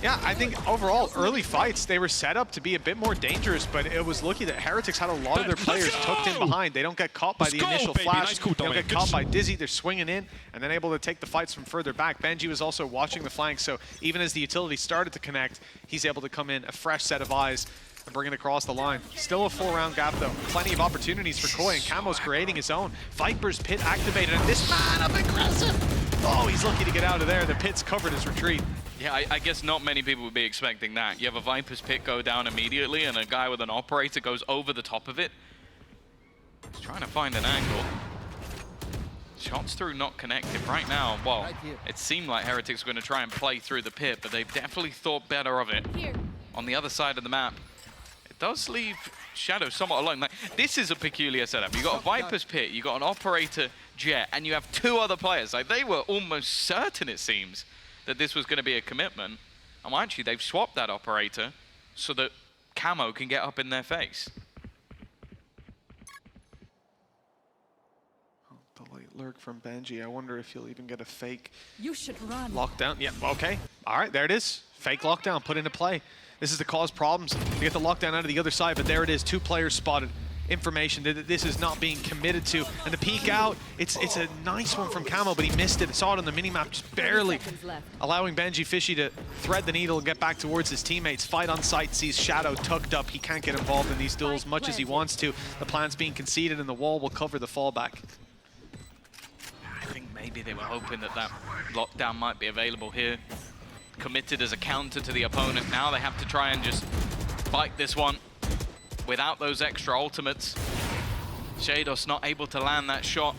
Yeah, I think overall, early fights, they were set up to be a bit more dangerous, but it was lucky that Heretics had a lot of their players tucked in behind. They don't get caught by the initial flash. They don't get caught by Dizzy. They're swinging in and then able to take the fights from further back. Benji was also watching the flank, so even as the utility started to connect, he's able to come in, a fresh set of eyes, and bring it across the line. Still a full-round gap, though. Plenty of opportunities for Koi, and Camo's creating his own. Viper's Pit activated, and this man up aggressive. Oh, he's lucky to get out of there. The Pit's covered his retreat. Yeah, I guess not many people would be expecting that. You have a Viper's Pit go down immediately, and a guy with an operator goes over the top of it. He's trying to find an angle. Shots through not connected right now. Well, it seemed like Heretics were going to try and play through the pit, but they've definitely thought better of it. On the other side of the map, it does leave Shadow somewhat alone. Like, this is a peculiar setup. You've got a Viper's Pit, you've got an operator Jet, and you have two other players. Like, they were almost certain, it seems, that this was going to be a commitment. And actually, they've swapped that operator so that Camo can get up in their face. The late lurk from Benji. I wonder if he'll even get a fake You should run. lockdown. Yeah, okay. All right, there it is. Fake lockdown put into play. This is to cause problems to get the lockdown out of the other side, but there it is. Two players spotted. Information that this is not being committed to. And the peek out, it's a nice one from Camo, but he missed it. Saw it on the minimap just barely, allowing Benji Fishy to thread the needle and get back towards his teammates. Fight on sight, sees Shadow tucked up. He can't get involved in these duels much as he wants to. The plan's being conceded and the wall will cover the fallback. I think maybe they were hoping that that lockdown might be available here. Committed as a counter to the opponent. Now they have to try and just fight this one without those extra ultimates. Shados not able to land that shot.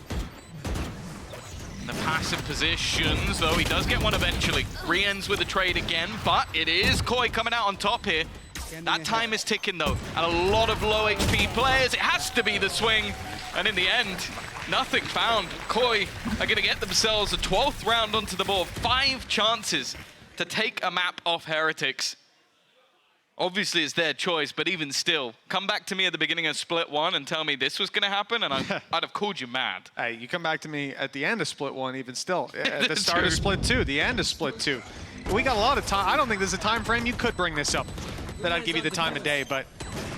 In the passive positions, though, he does get one eventually. Re-ends with a trade again, but it is Koi coming out on top here. That time is ticking, though, and a lot of low HP players. It has to be the swing, and in the end, nothing found. Koi are going to get themselves a 12th round onto the board. 5 chances to take a map off Heretics. Obviously, it's their choice, but even still, come back to me at the beginning of Split 1 and tell me this was going to happen, and I'd have called you mad. Hey, you come back to me at the end of Split 1, even still. At the start of Split 2, the end of Split 2. We got a lot of time. I don't think there's a time frame you could bring this up that I'd give you the time of day, but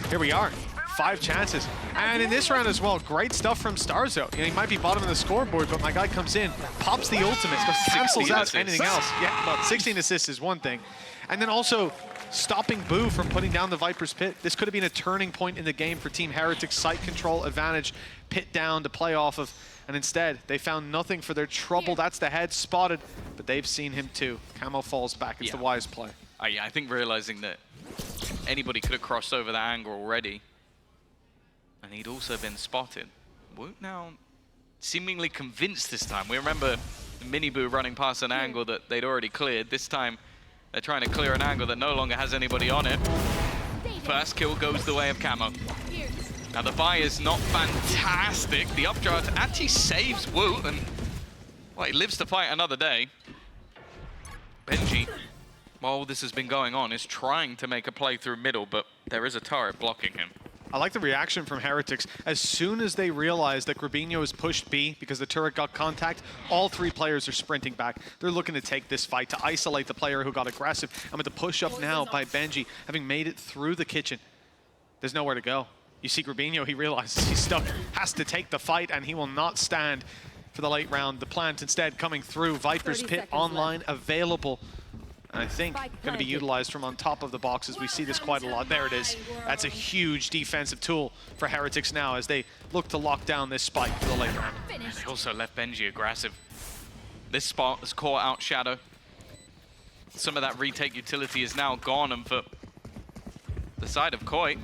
here we are. 5 chances. And in this round as well, great stuff from Starzo. You know, he might be bottom of the scoreboard, but my guy comes in, pops the ultimate, cancels out anything else. Yeah, well, 16 assists is one thing. And then also stopping Boo from putting down the Viper's Pit. This could have been a turning point in the game for Team Heretics. Site control advantage, pit down to play off of. And instead, they found nothing for their trouble. That's the head spotted, but they've seen him too. Camo falls back. It's the wise play. I think realizing that anybody could have crossed over that angle already, and he'd also been spotted. Woot now seemingly convinced this time. We remember Miniboo running past an angle that they'd already cleared. This time, they're trying to clear an angle that no longer has anybody on it. First kill goes the way of Camo. Now the buy is not fantastic. The updraft actually saves Woot, and well, he lives to fight another day. Benji, while this has been going on, is trying to make a play through middle, but there is a turret blocking him. I like the reaction from Heretics. As soon as they realize that Grabinho has pushed B because the turret got contact, all 3 players are sprinting back. They're looking to take this fight, to isolate the player who got aggressive. And with the push up now by Benji, having made it through the kitchen, there's nowhere to go. You see Grabinho, he realizes he's stuck, has to take the fight, and he will not stand for the late round. The plant instead coming through. Viper's Pit online, available. And I think going to be utilized from on top of the boxes. We see this quite a lot. There it is. That's a huge defensive tool for Heretics now as they look to lock down this spike for the late round. And they also left Benji aggressive. This spot has caught out Shadow. Some of that retake utility is now gone, and for the side of Koi,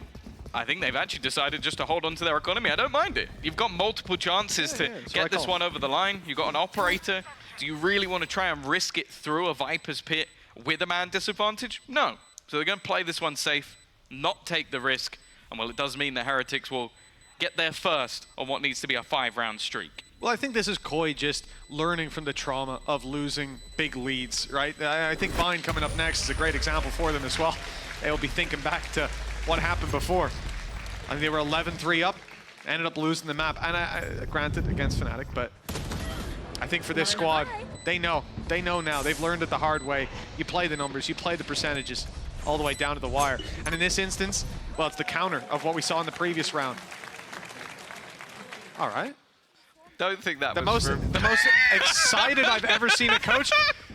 I think they've actually decided just to hold on to their economy. I don't mind it. You've got multiple chances to get this one over the line. You've got an operator. Do you really want to try and risk it through a Viper's Pit with a man disadvantage? No. So they're going to play this one safe, not take the risk. And well, it does mean the Heretics will get there first on what needs to be a 5-round streak. Well, I think this is Koi just learning from the trauma of losing big leads, right? I think Vine coming up next is a great example for them as well. They'll be thinking back to what happened before. I think they were 11-3 up, ended up losing the map. And granted, against Fnatic, but I think for this squad, they know now. They've learned it the hard way. You play the numbers, you play the percentages, all the way down to the wire. And in this instance, well, it's the counter of what we saw in the previous round. All right. Don't think that the most excited I've ever seen a coach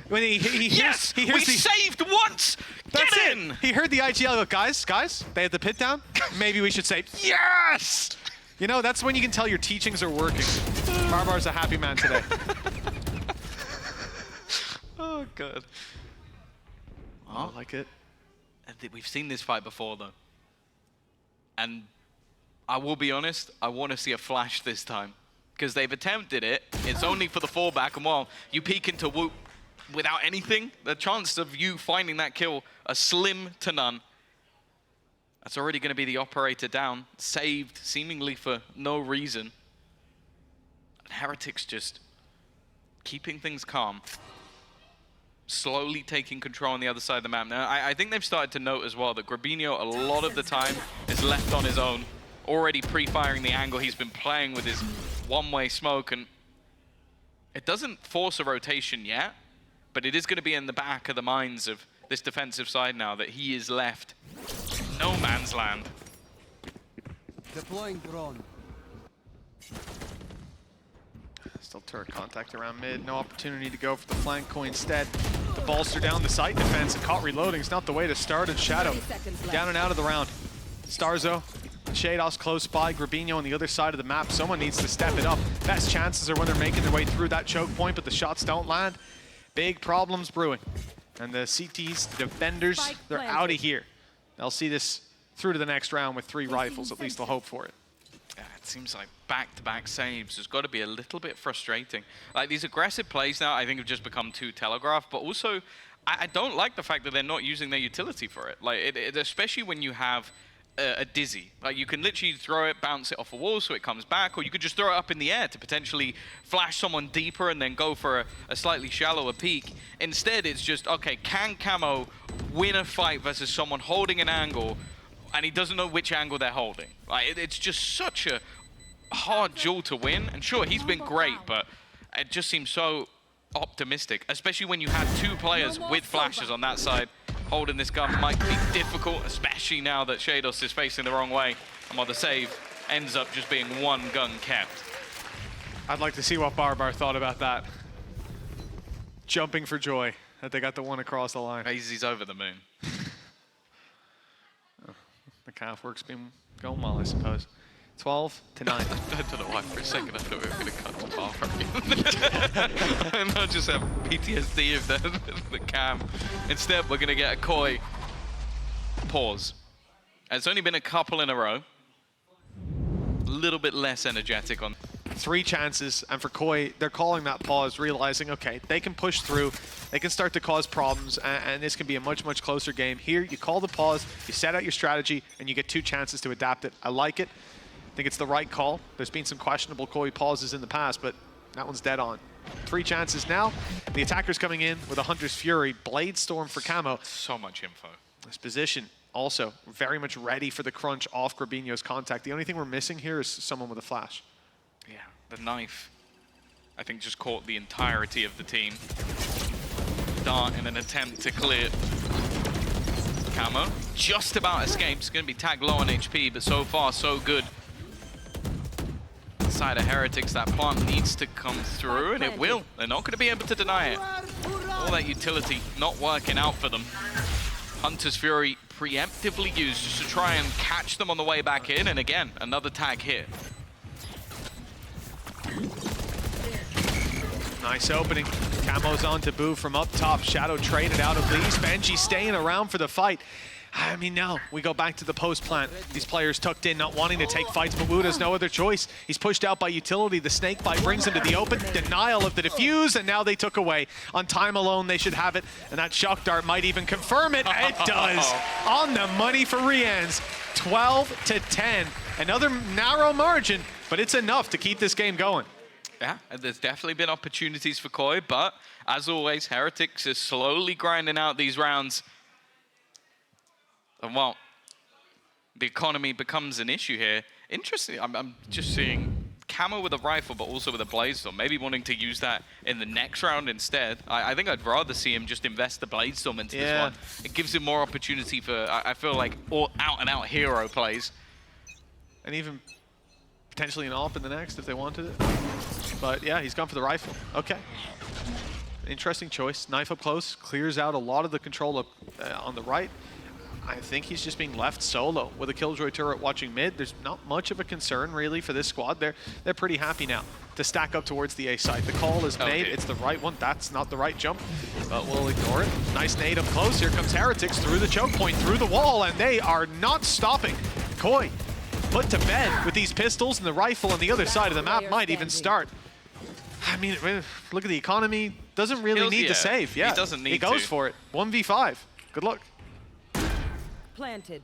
when he hears we saved once. That's Get it. in. He heard the IGL go, guys, they had the pit down. Maybe we should say yes. You know, that's when you can tell your teachings are working. Barbar's a happy man today. Oh god. I like it. We've seen this fight before though, and I will be honest, I want to see a flash this time. Because they've attempted it, it's only for the fallback, and while you peek into Whoop without anything, the chance of you finding that kill are slim to none. That's already going to be the operator down, saved seemingly for no reason. And Heretics just keeping things calm, slowly taking control on the other side of the map. Now, I think they've started to note as well that Grabinho a lot of the time is left on his own, already pre-firing the angle. He's been playing with his one-way smoke, and it doesn't force a rotation yet, but it is going to be in the back of the minds of this defensive side now that he is left no man's land. Deploying drone. Still turret contact around mid. No opportunity to go for the flank. Koi instead to bolster down the site defense, and caught reloading. It's not the way to start. And Shadow down and out of the round. Starzo, Shadows close by. Grabinho on the other side of the map. Someone needs to step it up. Best chances are when they're making their way through that choke point, but the shots don't land. Big problems brewing. And the CTs, the defenders, they're out of here. They'll see this through to the next round with 3 rifles. At least they'll hope for it. Yeah, it seems like back-to-back saves has got to be a little bit frustrating. Like, these aggressive plays now, I think, have just become too telegraphed, but also, I don't like the fact that they're not using their utility for it. Like, especially when you have a dizzy. Like, you can literally throw it, bounce it off a wall so it comes back, or you could just throw it up in the air to potentially flash someone deeper and then go for a slightly shallower peek. Instead, it's just, okay, can Camo win a fight versus someone holding an angle and he doesn't know which angle they're holding? Like, it's just such a hard duel to win. And sure, he's been great, but it just seems so optimistic, especially when you had 2 players with flashes on that side. Holding this gun might be difficult, especially now that Shados is facing the wrong way. And while the save ends up just being 1 gun kept. I'd like to see what Barbar thought about that. Jumping for joy that they got the one across the line. He's over the moon. The calf work's been going well, I suppose. 12 to 9. I don't know why for a second I thought we were going to cut to Barbar. And I'll just have PTSD of the cam. Instead, we're going to get a Koi pause. It's only been a couple in a row. A little bit less energetic on. 3 chances, and for Koi, they're calling that pause, realizing, okay, they can push through, they can start to cause problems, and this can be a much, much closer game. Here, you call the pause, you set out your strategy, and you get 2 chances to adapt it. I like it. I think it's the right call. There's been some questionable Koi pauses in the past, but that one's dead on. 3 chances now. The attacker's coming in with a Hunter's Fury. Blade Storm for Camo. So much info. This position also very much ready for the crunch off Grabinho's contact. The only thing we're missing here is someone with a flash. Yeah, the knife, I think, just caught the entirety of the team. Dart in an attempt to clear. Camo just about escapes. Going to be tagged low on HP, but so far so good. Side of Heretics, that plant needs to come through, and it will. They're not going to be able to deny it. All that utility not working out for them. Hunter's Fury preemptively used just to try and catch them on the way back in, and again, another tag here. Nice opening. Camo's on to Boo from up top. Shadow traded out of Lee's. Benji staying around for the fight. I mean, now we go back to the post plant. These players tucked in, not wanting to take fights, but Wood has no other choice. He's pushed out by utility. The snake bite brings him to the open. Denial of the defuse, and now they took away. On time alone, they should have it, and that shock dart might even confirm it. It does. On the money for Rians. 12-10. Another narrow margin, but it's enough to keep this game going. Yeah, and there's definitely been opportunities for Koi, but as always, Heretics is slowly grinding out these rounds. And well, the economy becomes an issue here. Interesting, I'm just seeing Camo with a rifle, but also with a Bladestorm. Maybe wanting to use that in the next round instead. I think I'd rather see him just invest the Bladestorm into this one. It gives him more opportunity for, I feel like, all out-and-out hero plays. And even potentially an AWP in the next if they wanted it. But yeah, he's gone for the rifle. Okay. Interesting choice. Knife up close, clears out a lot of the control up on the right. I think he's just being left solo with a Killjoy turret watching mid. There's not much of a concern really for this squad. They're pretty happy now to stack up towards the A side. The call is made. It's the right one. That's not the right jump, but we'll ignore it. Nice nade up close. Here comes Heretics through the choke point, through the wall, and they are not stopping. Koi put to bed with these pistols, and the rifle on the other side of the map might even start. I mean, look at the economy. Doesn't really need to save. Yeah, he doesn't need to. He goes for it. 1v5. Good luck. Planted.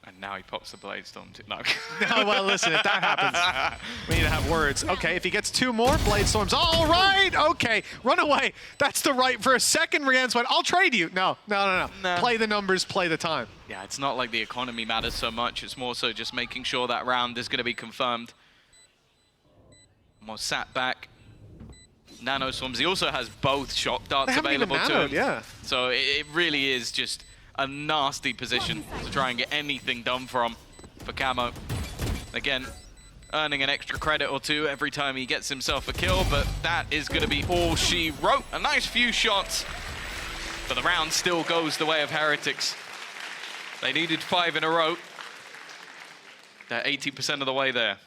And now he pops the Bladestorm too. No. No, well, listen, if that happens, we need to have words. Okay, if he gets 2 more Bladestorms, all right, okay, run away. That's the right for a second Rianne's one. I'll trade you. No. Play the numbers, play the time. Yeah, it's not like the economy matters so much. It's more so just making sure that round is going to be confirmed. More sat back. Nano Swarms. He also has both shock darts available to him. Yeah. So it really is just a nasty position to try and get anything done for Camo. Again, earning an extra credit or 2 every time he gets himself a kill, but that is going to be all she wrote. A nice few shots, but the round still goes the way of Heretics. They needed 5 in a row. They're 80% of the way there.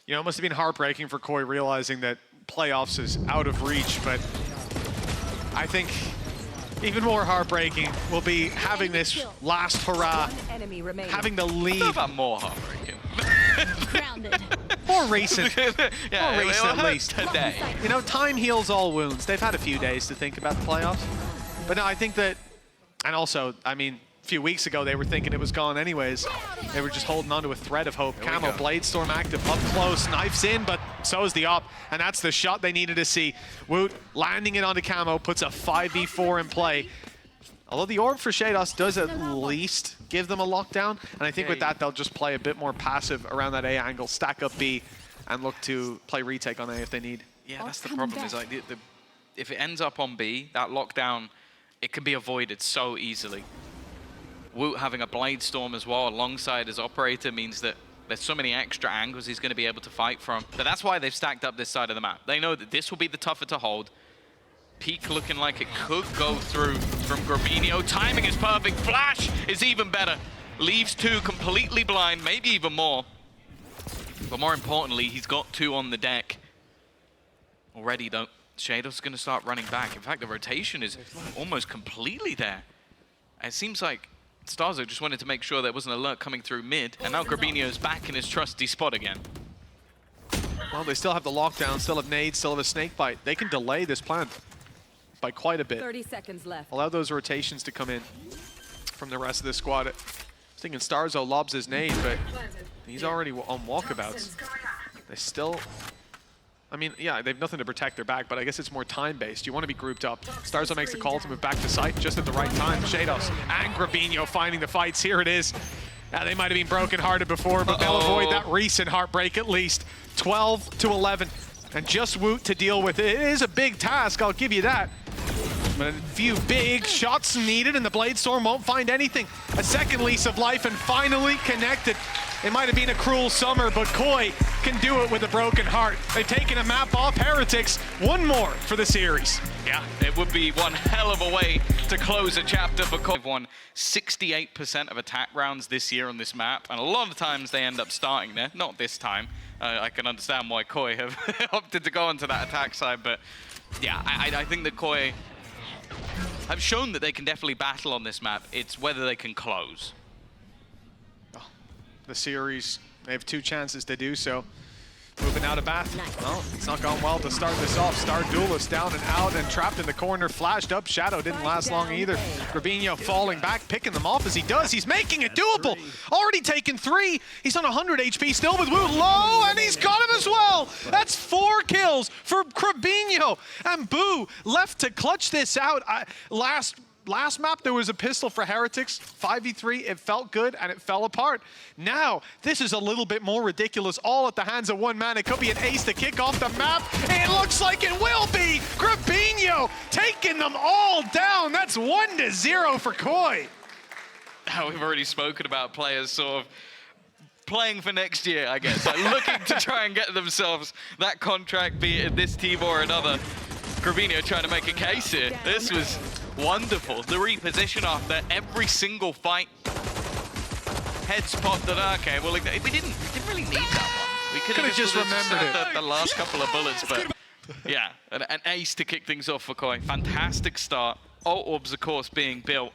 You know, it must have been heartbreaking for Koi realizing that playoffs is out of reach, but I think even more heartbreaking will be having this last hurrah, having the lead. How about more heartbreaking? More recent. Yeah, more recent at least. Today. You know, time heals all wounds. They've had a few days to think about the playoffs. But no, I think that, and also, I mean, a few weeks ago, they were thinking it was gone anyways. They were just holding on to a thread of hope. Camo, Bladestorm active, up close, knifes in, but so is the op, and that's the shot they needed to see. Woot landing it onto Camo, puts a 5v4 in play. Although the orb for Shados does at least give them a lockdown, and I think with that, they'll just play a bit more passive around that A angle, stack up B, and look to play retake on A if they need. Yeah, that's the problem, is like, if it ends up on B, that lockdown, it can be avoided so easily. Woot having a Bladestorm as well alongside his operator means that there's so many extra angles he's going to be able to fight from. But that's why they've stacked up this side of the map. They know that this will be the tougher to hold. Peak looking like it could go through from Grabinho. Timing is perfect. Flash is even better. Leaves 2 completely blind, maybe even more. But more importantly, he's got 2 on the deck. Already, though, Shadows going to start running back. In fact, the rotation is almost completely there. It seems like Starzo just wanted to make sure there was an alert coming through mid, and now Grabinho's back in his trusty spot again. Well, they still have the lockdown, still have nades, still have a snake bite. They can delay this plant by quite a bit. 30 seconds left. Allow those rotations to come in from the rest of the squad. I was thinking Starzo lobs his nade, but he's already on walkabouts. They still, I mean, yeah, they have nothing to protect their back, but I guess it's more time-based. You want to be grouped up. Starzo makes a call to move back to site just at the right time. Shados and Grabinho finding the fights. Here it is. They might have been broken-hearted before, but they'll avoid that recent heartbreak at least. 12-11, and just Woot to deal with it. It is a big task, I'll give you that. But a few big shots needed, and the Bladestorm won't find anything. A second lease of life, and finally connected. It might have been a cruel summer, but Koi can do it with a broken heart. They've taken a map off Heretics. 1 more for the series. Yeah, it would be one hell of a way to close a chapter for Koi. They've won 68% of attack rounds this year on this map, and a lot of times they end up starting there. Not this time. I can understand why Koi have opted to go onto that attack side, but yeah, I think that Koi have shown that they can definitely battle on this map. It's whether they can close. The series, they have 2 chances to do so. Moving out of Bath. Nice. Well, it's not gone well to start this off. Star Duelist down and out and trapped in the corner. Flashed up. Shadow didn't last long either. Grabinho falling back, picking them off as he does. He's making it doable. Already taken 3. He's on 100 HP still with Wu low, and he's got him as well. That's 4 kills for Grabinho. And Boo left to clutch this out. Last map, there was a pistol for Heretics, 5v3, it felt good, and it fell apart. Now, this is a little bit more ridiculous, all at the hands of one man. It could be an ace to kick off the map. It looks like it will be! Grabinho taking them all down. That's 1-0 for Koi. Now we've already spoken about players sort of playing for next year, I guess. Like looking to try and get themselves that contract, be it in this team or another. Grabinho trying to make a case here. This was wonderful. The reposition after every single fight. Heads popped it. Okay, well, we didn't really need that one. We could have just remembered the last couple of bullets, but yeah, an ace to kick things off for Koi. Fantastic start. Ult orbs, of course, being built,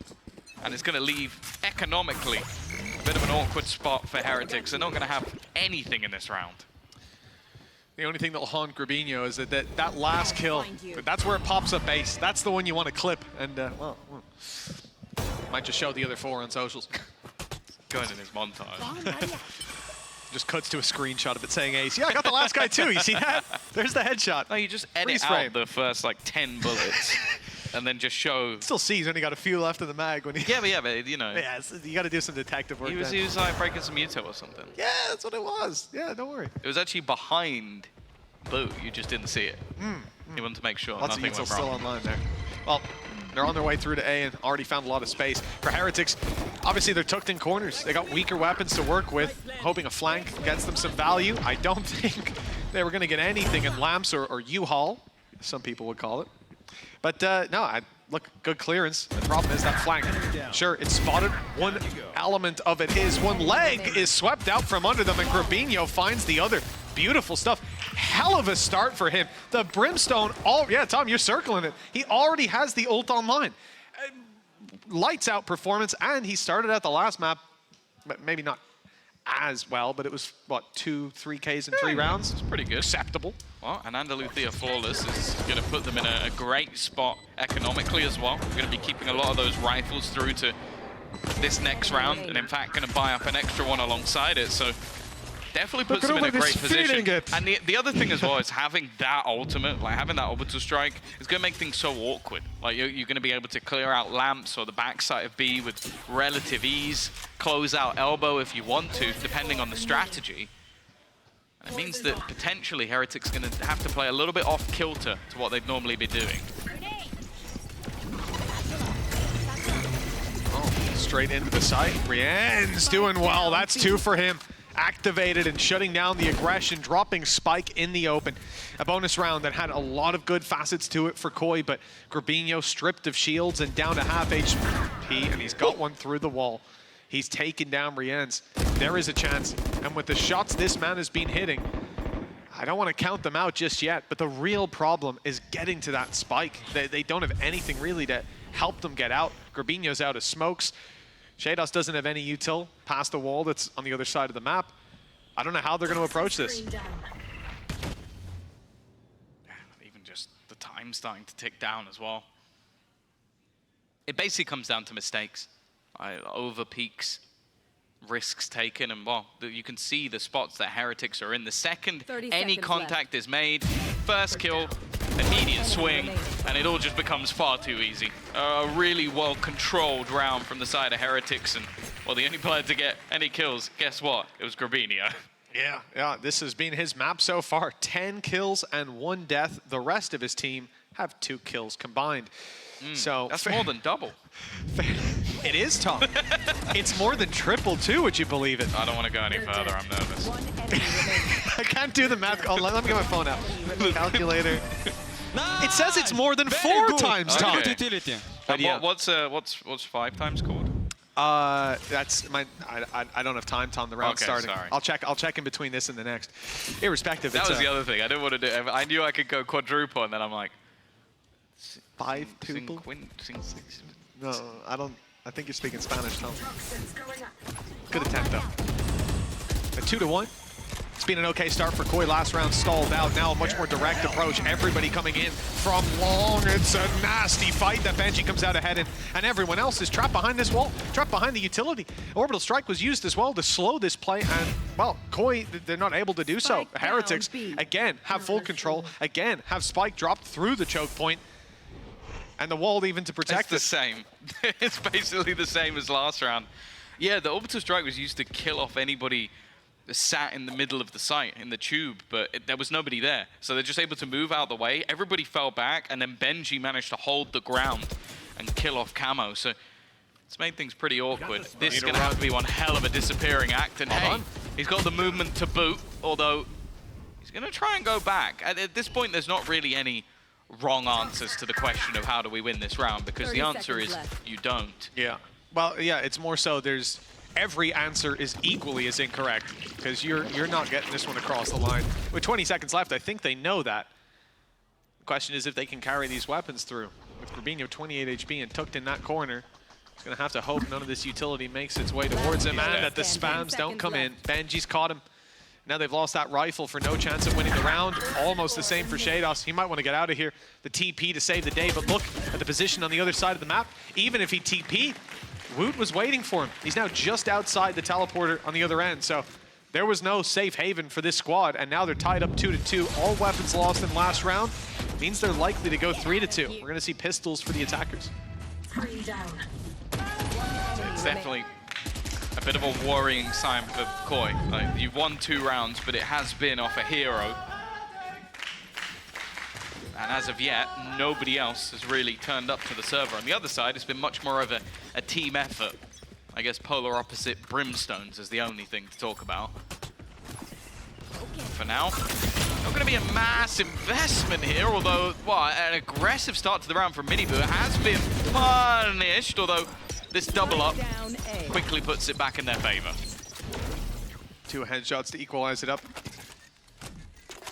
and it's going to leave economically a bit of an awkward spot for Heretics. They're not going to have anything in this round. The only thing that'll haunt Grabinho is that last kill, that's where it pops up ace. That's the one you want to clip, and well, might just show the other 4 on socials. Going in his montage. Just cuts to a screenshot of it saying ace. Yeah, I got the last guy too, you see that? There's the headshot. No, you just edit out the first like 10 bullets and then just show. Still see he's only got a few left in the mag when he... Yeah, but you know. Yeah, you got to do some detective work. He was like breaking some Muto or something. Yeah, that's what it was. Yeah, don't worry. It was actually behind Boo. You just didn't see it. You wanted to make sure Lots nothing of went Muto still wrong. online there. Well, they're on their way through to A and already found a lot of space. For Heretics, obviously they're tucked in corners. They got weaker weapons to work with, hoping a flank gets them some value. I don't think they were going to get anything in Lamps or U-Haul, some people would call it. But no, look, good clearance. The problem is that flank. Sure, it's spotted. One element of it is one leg is swept out from under them, and Grabinho finds the other. Beautiful stuff. Hell of a start for him. The Brimstone, yeah, Tom, you're circling it. He already has the ult online. Lights out performance, and he started at the last map, maybe not as well, but it was, what, 2-3 Ks in 3 rounds? It's pretty good. Acceptable. Well, and Andaluthia Flawless is going to put them in a great spot economically as well. We're going to be keeping a lot of those rifles through to this next round, and in fact going to buy up an extra one alongside it. So definitely puts them in a great position. And the other thing as well is having that ultimate, like having that orbital strike, is going to make things so awkward. Like you're going to be able to clear out Lamps or the backside of B with relative ease, close out Elbow if you want to, depending on the strategy. And it means that potentially Heretics going to have to play a little bit off kilter to what they'd normally be doing. Oh, straight into the site. Rien's doing well. That's 2 for him. Activated and shutting down the aggression, dropping Spike in the open. A bonus round that had a lot of good facets to it for Koi, but Grabinho stripped of shields and down to half HP, and he's got one through the wall. He's taken down Rien's. There is a chance, and with the shots this man has been hitting, I don't want to count them out just yet, but the real problem is getting to that Spike. They don't have anything really to help them get out. Grabinho's out of smokes. Shados doesn't have any util past the wall that's on the other side of the map. I don't know how they're going to approach this. Yeah, even just the time starting to tick down as well. It basically comes down to mistakes. Over peaks, risks taken, and well, you can see the spots that Heretics are in. The second any contact is made, first kill, immediate swing, and it all just becomes far too easy. A really well-controlled round from the side of Heretics, and well, the only player to get any kills, guess what? It was Grabinho. Yeah, this has been his map so far. 10 kills and 1 death. The rest of his team have 2 kills combined. So that's more than double. It is, Tom. It's more than triple, too, would you believe it? I don't want to go any further. I'm nervous. I can't do the math. Oh, let me get my phone out. Calculator. It says it's more than 4 times, Tom. Okay. Utility. Yeah. What's 5 times called? That's my. I don't have time, Tom. The round's starting. Sorry. I'll check in between this and the next. Irrespective. That was the other thing. I didn't want to do. I knew I could go quadruple, and then I'm like, 5 tuple. No, I don't. I think you're speaking Spanish, Tom. Good attempt, though. A 2-1. It's been an okay start for Koi. Last round stalled out. Now a much more direct approach. Everybody coming in from long. It's a nasty fight that Benji comes out ahead in, and everyone else is trapped behind this wall, trapped behind the utility. Orbital Strike was used as well to slow this play, and, well, Koi, they're not able to do so. Heretics, again, have full control. Again, have Spike dropped through the choke point, and the wall even to protect It's the same. It's basically the same as last round. Yeah, the Orbital Strike was used to kill off anybody sat in the middle of the site, in the tube, but there was nobody there. So they're just able to move out the way. Everybody fell back, and then Benji managed to hold the ground and kill off Camo. So it's made things pretty awkward. This is going to have to be one hell of a disappearing act. And hey, he's got the movement to boot, although he's going to try and go back. At this point, there's not really any wrong answers to the question of how do we win this round, because the answer is you don't. Yeah. Well, yeah, it's more so there's every answer is equally as incorrect, because you're not getting this one across the line. With 20 seconds left, I think they know that. The question is if they can carry these weapons through. With Grabinho 28 HP and tucked in that corner, he's going to have to hope none of this utility makes its way towards him, and that the spams don't come in. Benji's caught him. Now they've lost that rifle for no chance of winning the round. Almost the same for Shados. He might want to get out of here. The TP to save the day, but look at the position on the other side of the map. Even if he TP'd, Woot was waiting for him. He's now just outside the teleporter on the other end, so there was no safe haven for this squad, and now they're tied up 2-2. All weapons lost in last round means they're likely to go 3-2. We're going to see pistols for the attackers. It's definitely a bit of a worrying sign for Koi. Like, you've won 2 rounds, but it has been off a hero. And as of yet, nobody else has really turned up to the server. On the other side, it's been much more of a team effort. I guess polar opposite Brimstones is the only thing to talk about. For now, not going to be a mass investment here, although, well, an aggressive start to the round from Minibu has been punished, although this double up quickly puts it back in their favor. 2 headshots to equalize it up.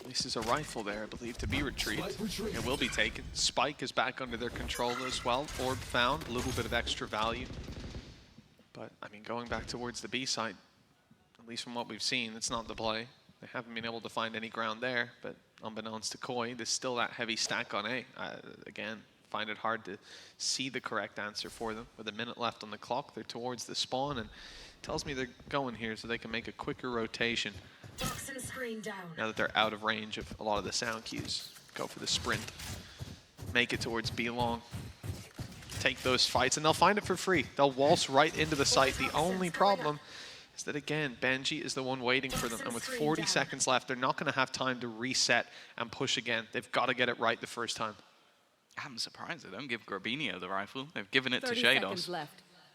This is a rifle there, I believe, to be retrieved. It will be taken. Spike is back under their control as well. Orb found, a little bit of extra value. But, I mean, going back towards the B side, at least from what we've seen, it's not the play. They haven't been able to find any ground there, but unbeknownst to Koi, there's still that heavy stack on A. Again, find it hard to see the correct answer for them. With a minute left on the clock, they're towards the spawn, and it tells me they're going here so they can make a quicker rotation. Now that they're out of range of a lot of the sound cues, go for the sprint, make it towards B long, take those fights, and they'll find it for free. They'll waltz right into the site. The only problem is that, again, Benji is the one waiting for them, and with 40 seconds left, they're not going to have time to reset and push again. They've got to get it right the first time. I'm surprised they don't give Grabinho the rifle. They've given it to Shados.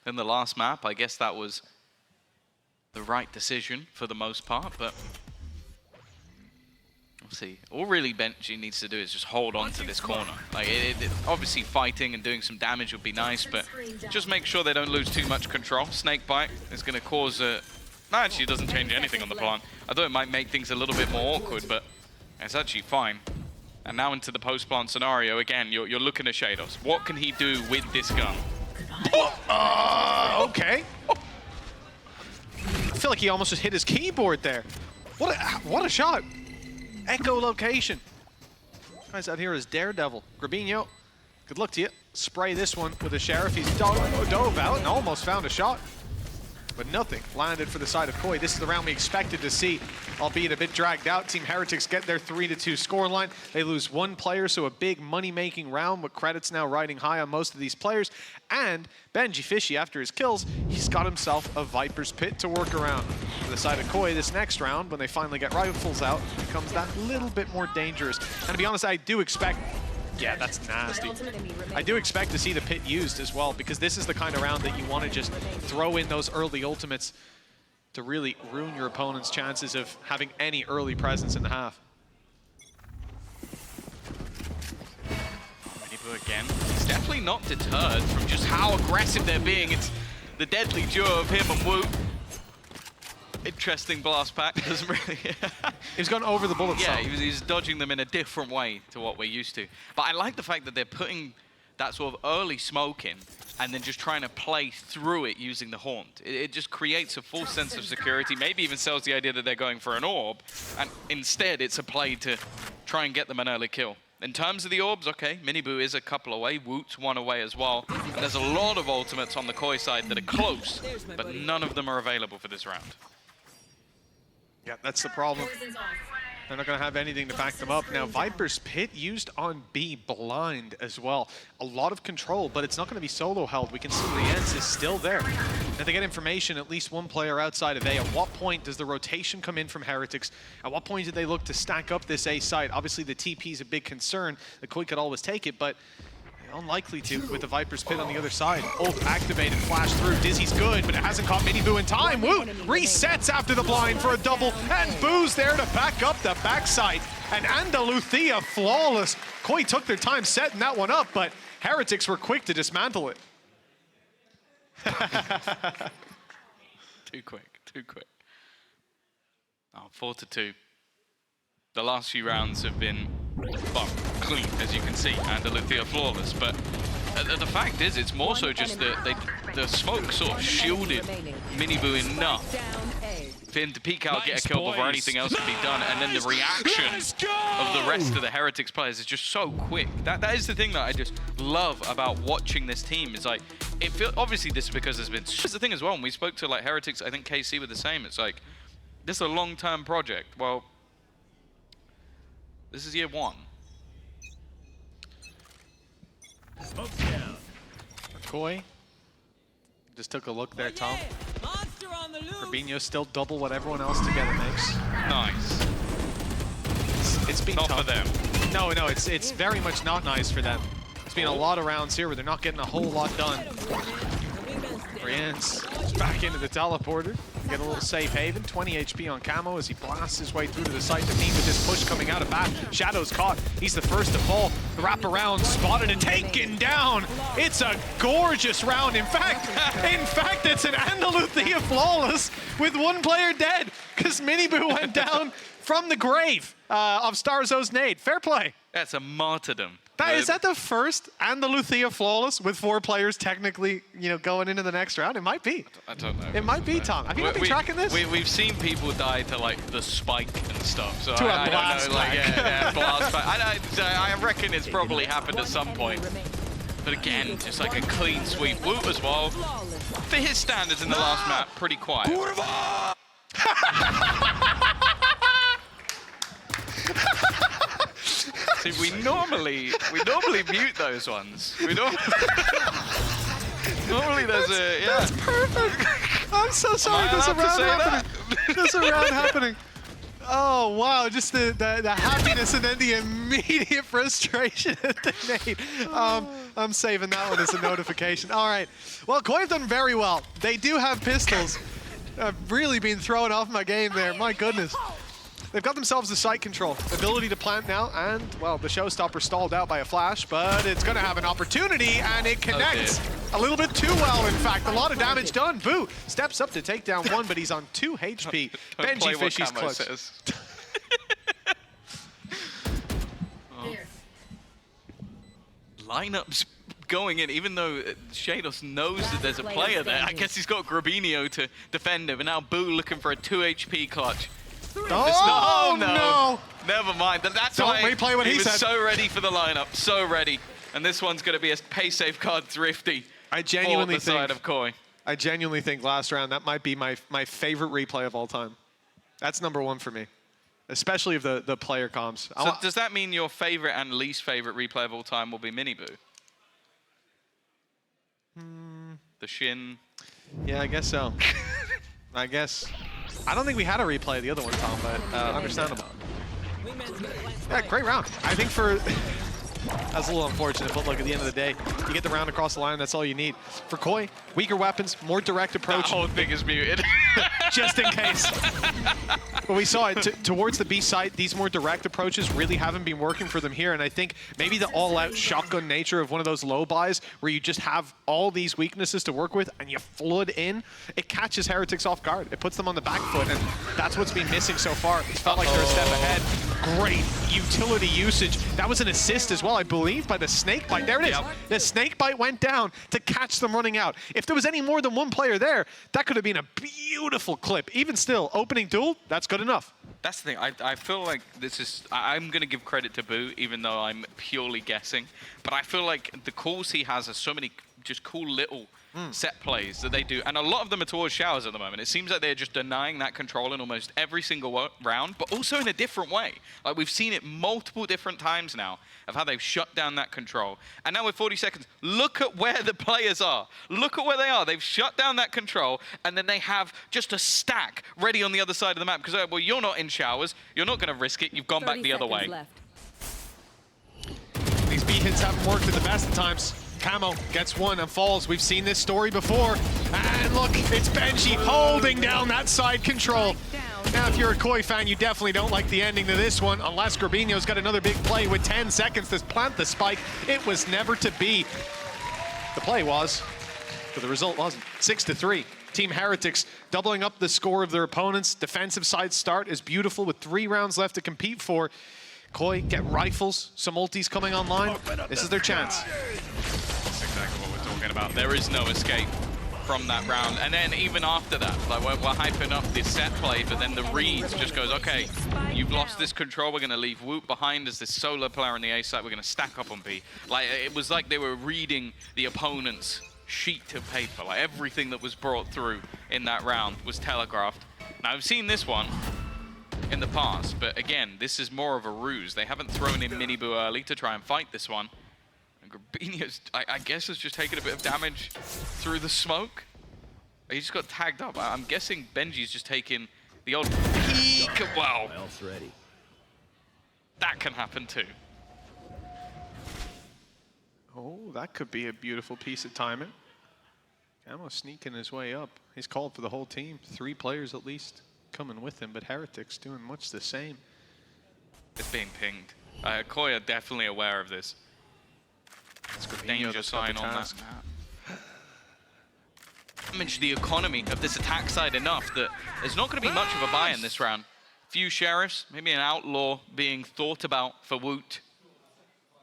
In the last map, I guess that was the right decision for the most part, but we'll see. All really Benji needs to do is just hold on to this corner. Like, obviously fighting and doing some damage would be nice, but just make sure they don't lose too much control. Snakebite is going to cause a... No, actually, it doesn't change anything on the plan. I thought it might make things a little bit more awkward, but it's actually fine. And now into the post-plant scenario, again, you're looking at Shados. What can he do with this gun? Okay. I feel like he almost just hit his keyboard there. What a shot. Echolocation. Guys out here is Daredevil. Grabinho, good luck to you. Spray this one with a Sheriff. He's dove out and almost found a shot. But nothing landed for the side of Koi. This is the round we expected to see, albeit a bit dragged out. Team Heretics get their 3-2 scoreline. They lose 1 player, so a big money-making round with credits now riding high on most of these players. And Benji Fishy, after his kills, he's got himself a Viper's Pit to work around. For the side of Koi, this next round, when they finally get rifles out, becomes that little bit more dangerous. And to be honest, I do expect... Yeah, that's nasty. I do expect to see the pit used as well, because this is the kind of round that you want to just throw in those early ultimates to really ruin your opponent's chances of having any early presence in the half. Minibu again. He's definitely not deterred from just how aggressive they're being. It's the deadly duo of him and Woot. Interesting blast pack. Doesn't really... He's gone over the bullets. Yeah, he's dodging them in a different way to what we're used to. But I like the fact that they're putting that sort of early smoking and then just trying to play through it using the Haunt. It just creates a false sense of security, maybe even sells the idea that they're going for an orb, and instead it's a play to try and get them an early kill. In terms of the orbs, okay, Miniboo is a couple away, Woot's one away as well, and there's a lot of ultimates on the Koi side that are close, but none of them are available for this round. Yeah, that's the problem. They're not going to have anything to back them up. Now, Viper's Pit used on B blind as well. A lot of control, but it's not going to be solo held. We can see Rienz is still there. And they get information, at least one player outside of A. At what point does the rotation come in from Heretics? At what point do they look to stack up this A site? Obviously, the TP is a big concern. The Koi could always take it, but unlikely to with the Viper's Pit on the other side. Ult activated, flash through. Dizzy's good, but it hasn't caught Miniboo in time. Woot resets after the blind for a double, and Boo's there to back up the backside. And Andaluthia flawless. Koi took their time setting that one up, but Heretics were quick to dismantle it. Too quick. Oh, 4-2. The last few rounds have been, well, clean, as you can see, and Andaluthia flawless. But the fact is, it's more so just that the smoke sort of shielded Miniboo enough for him to peek out, get a kill before anything else can be done, and then the reaction of the rest of the Heretics players is just so quick. That is the thing that I just love about watching this team. Is like, it feels, obviously this is because there's been, it's the thing as well, when we spoke to like Heretics, I think KC were the same. It's like, this is a long-term project. Well, this is year one. Koi just took a look there, Tom. Fabinho still double what everyone else together makes. Nice. It's been not tough for them. No, it's very much not nice for them. It's been a lot of rounds here where they're not getting a whole lot done. Rienz back into the teleporter. Get a little safe haven. 20 HP on Camo as he blasts his way through to the site to meet with this push coming out of bat. Shadow's caught. He's the first to fall. The wrap around, spotted and taken down. It's a gorgeous round. In fact, it's an Andaluthia flawless with one player dead because Miniboo went down from the grave of Starzo's nade. Fair play. That's a martyrdom. Is that the first Andaluthia flawless with 4 players technically, going into the next round? It might be. I don't know. It might be, Tom. Have you not been tracking this? We've seen people die to like the spike and stuff. So to I a blast don't know, pack. blast pack. I reckon it's probably happened at some point. But again, just like a clean sweep. Woot as well. For his standards in the last map, pretty quiet. See, we normally mute those ones. Normally there's That's perfect. I'm so sorry. There's a round happening. There's a round happening. Oh wow! Just the happiness and then the immediate frustration at the nade. I'm saving that one as a notification. All right. Well, Koi have done very well. They do have pistols. I've really been thrown off my game there. My goodness. They've got themselves the site control, ability to plant now, and, well, the showstopper stalled out by a flash, but it's going to have an opportunity, and it connects a little bit too well, in fact. A lot of damage done. Boo steps up to take down one, but he's on 2 HP. Benji Fishy's clutch. Lineups going in, even though Shados knows that there's a player there. I guess he's got Grabinho to defend him, and now Boo looking for a 2 HP clutch. Oh, no. Never mind. That's Don't why replay what he was said. So ready for the lineup. So ready. And this one's going to be a pay safe card thrifty. I genuinely for the side of Koi. I genuinely think last round, that might be my favorite replay of all time. That's -- 1 for me. Especially of the player comms. So does that mean your favorite and least favorite replay of all time will be Miniboo? The Shin. Yeah, I guess so. I guess. I don't think we had a replay of the other one, Tom, but understandable. Yeah, great round. I think that's a little unfortunate, but look, at the end of the day, you get the round across the line, that's all you need. For Koi, weaker weapons, more direct approach. That whole thing is muted. Just in case. But we saw it towards the B site, these more direct approaches really haven't been working for them here, and I think maybe the all-out shotgun nature of one of those low buys where you just have all these weaknesses to work with and you flood in, it catches Heretics off guard. It puts them on the back foot, and that's what's been missing so far. It's felt like they're a step ahead. great utility usage. That was an assist as well, I believe, by the snake bite. There it is. Yep. The snake bite went down to catch them running out. If there was any more than one player there, that could have been a beautiful clip. Even still, opening duel, that's good enough. That's the thing. I feel like this is... I'm going to give credit to Boo, even though I'm purely guessing. But I feel like the calls he has are so many just cool little set plays that they do. And a lot of them are towards showers at the moment. It seems like they're just denying that control in almost every single round, but also in a different way. Like, we've seen it multiple different times now of how they've shut down that control. And now with 40 seconds, look at where the players are. Look at where they are. They've shut down that control, and then they have just a stack ready on the other side of the map. Because, well, you're not in showers. You're not going to risk it. You've gone back the other way. Left. These B hits haven't worked at the best of times. Camo gets one and falls. We've seen this story before. And look, it's Benji holding down that side control. Now, if you're a Koi fan, you definitely don't like the ending to this one, unless Grabinho's got another big play with 10 seconds to plant the spike. It was never to be. The play was, but the result wasn't. 6-3. Team Heretics doubling up the score of their opponents. Defensive side start is beautiful with 3 rounds left to compete for. Koi get rifles, some ultis coming online. This is their chance. That's exactly what we're talking about. There is no escape from that round. And then even after that, like we're hyping up this set play, but then the reads just goes, okay, you've lost this control. We're going to leave Woot behind as this solo player on the A side. We're going to stack up on B. Like, it was like they were reading the opponent's sheet of paper. Like, everything that was brought through in that round was telegraphed. Now, I've seen this one in the past, but again, this is more of a ruse. They haven't thrown in Miniboo early to try and fight this one. And Grabinho's, I guess, has just taken a bit of damage through the smoke. He just got tagged up. I'm guessing Benji's just taking the old peek. Wow. That can happen too. Oh, that could be a beautiful piece of timing. Camo sneaking his way up. He's called for the whole team. 3 players at least coming with him, but Heretics doing much the same. It's being pinged. Koi are definitely aware of this. It's a danger sign on that map. Damage the economy of this attack side enough that there's not going to be much of a buy in this round. Few sheriffs, maybe an outlaw being thought about for Woot.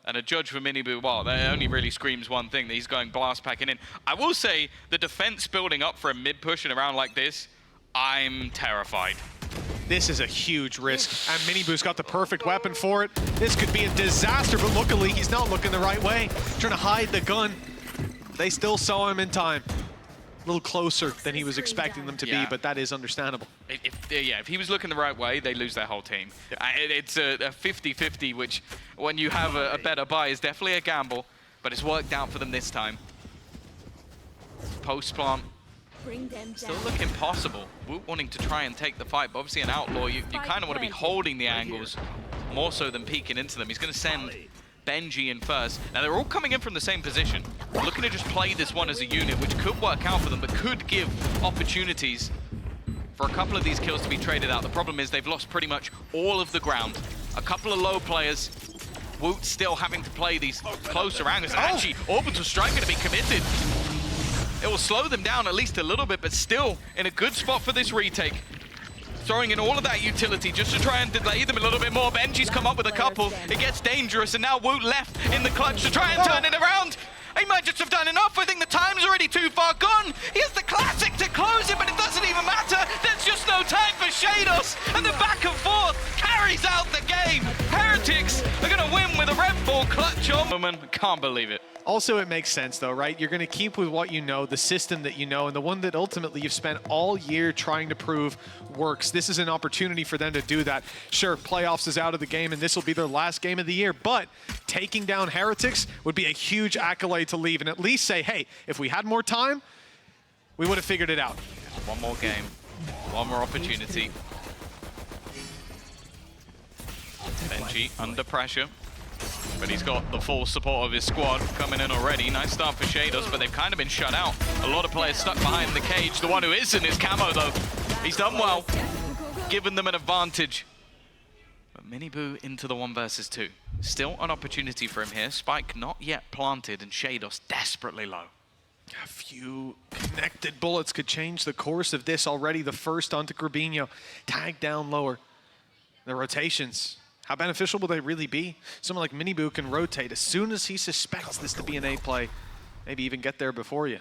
And a judge for Miniboo, well, that only really screams one thing, that he's going blast packing in. I will say, the defense building up for a mid push in a round like this, I'm terrified. This is a huge risk, and Miniboo's got the perfect weapon for it. This could be a disaster, but luckily he's not looking the right way. Trying to hide the gun. They still saw him in time. A little closer than he was expecting them to be, but that is understandable. If he was looking the right way, they lose their whole team. It's a 50-50, which when you have a better buy is definitely a gamble, but it's worked out for them this time. Post plant. Still looking possible. Woot wanting to try and take the fight, but obviously an outlaw, you kind of want to be holding the angles more so than peeking into them. He's going to send Benji in first. Now they're all coming in from the same position, looking to just play this one as a unit, which could work out for them, but could give opportunities for a couple of these kills to be traded out. The problem is they've lost pretty much all of the ground. A couple of low players. Woot still having to play these closer angles. Actually, Orbital Strike going to be committed. It will slow them down at least a little bit, but still in a good spot for this retake. Throwing in all of that utility just to try and delay them a little bit more. Benji's come up with a couple. It gets dangerous, and now Woot left in the clutch to try and turn it around. He might just have done enough. I think the time's already too far gone. He has the classic to close it, but it doesn't even matter. There's just no time for Shados, and the back and forth carries out the game. Heretics are going to win with a Red Bull clutch on. Can't believe it. Also, it makes sense, though, right? You're going to keep with what you know, the system that you know, and the one that ultimately you've spent all year trying to prove works. This is an opportunity for them to do that. Sure, playoffs is out of the game, and this will be their last game of the year, but taking down Heretics would be a huge accolade to leave, and at least say, hey, if we had more time, we would have figured it out. One more game, one more opportunity. Benji under pressure. But he's got the full support of his squad coming in already. Nice start for Shados, but they've kind of been shut out. A lot of players stuck behind the cage. The one who isn't is Camo, though. He's done well, giving them an advantage. But Miniboo into the 1 versus 2. Still an opportunity for him here. Spike not yet planted, and Shados desperately low. A few connected bullets could change the course of this already. The first onto Grabinho, tagged down lower. The rotations how beneficial will they really be? Someone like Miniboo can rotate as soon as he suspects this to be an A play, maybe even get there before you.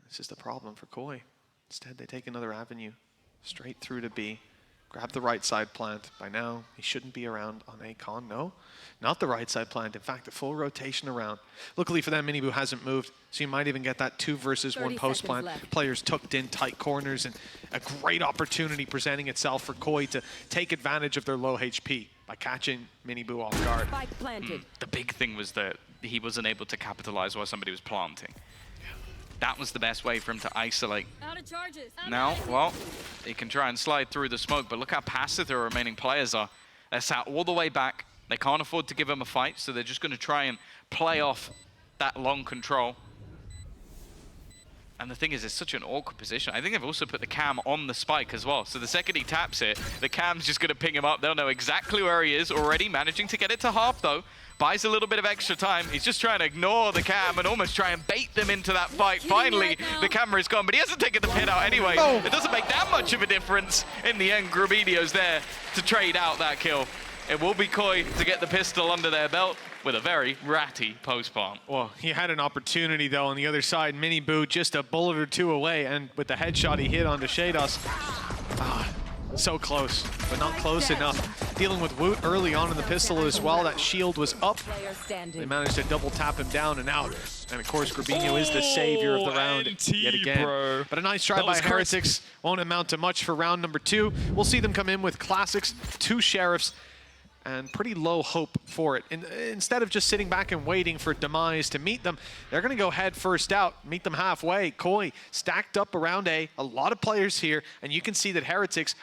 This is the problem for Koi. Instead, they take another avenue straight through to B. Grab the right side plant. By now, he shouldn't be around on A con. No, not the right side plant. In fact, a full rotation around. Luckily for them, Miniboo hasn't moved, so you might even get that 2 versus 1 post plant. Left. Players tucked in tight corners, and a great opportunity presenting itself for Koi to take advantage of their low HP by catching Miniboo off guard. Spike planted. The big thing was that he wasn't able to capitalize while somebody was planting. That was the best way for him to isolate. Out of charges. Now, well, he can try and slide through the smoke, but look how passive the remaining players are. They're sat all the way back. They can't afford to give him a fight, so they're just going to try and play off that long control. And the thing is, it's such an awkward position. I think they've also put the cam on the spike as well. So the second he taps it, the cam's just going to ping him up. They'll know exactly where he is already, managing to get it to half, though. Buys a little bit of extra time. He's just trying to ignore the cam and almost try and bait them into that fight. Finally, the camera's gone, but he hasn't taken the pin out anyway. Oh. It doesn't make that much of a difference. In the end, Grubidio's there to trade out that kill. It will be Koi to get the pistol under their belt with a very ratty post plant. Well, he had an opportunity, though, on the other side. Miniboo just a bullet or 2 away, and with the headshot he hit onto Shados. So close, but not close enough. Dealing with Woot early on in the pistol as well. That shield was up. Player standing. They managed to double tap him down and out. And of course, Grubinho is the savior of the round yet again. Bro. But a nice try That by was crisp. Heretics. Won't amount to much for round number 2. We'll see them come in with classics, 2 sheriffs, and pretty low hope for it. Instead of just sitting back and waiting for Demise to meet them, they're going to go head first out, meet them halfway. Koi stacked up around A lot of players here, and you can see that Heretics,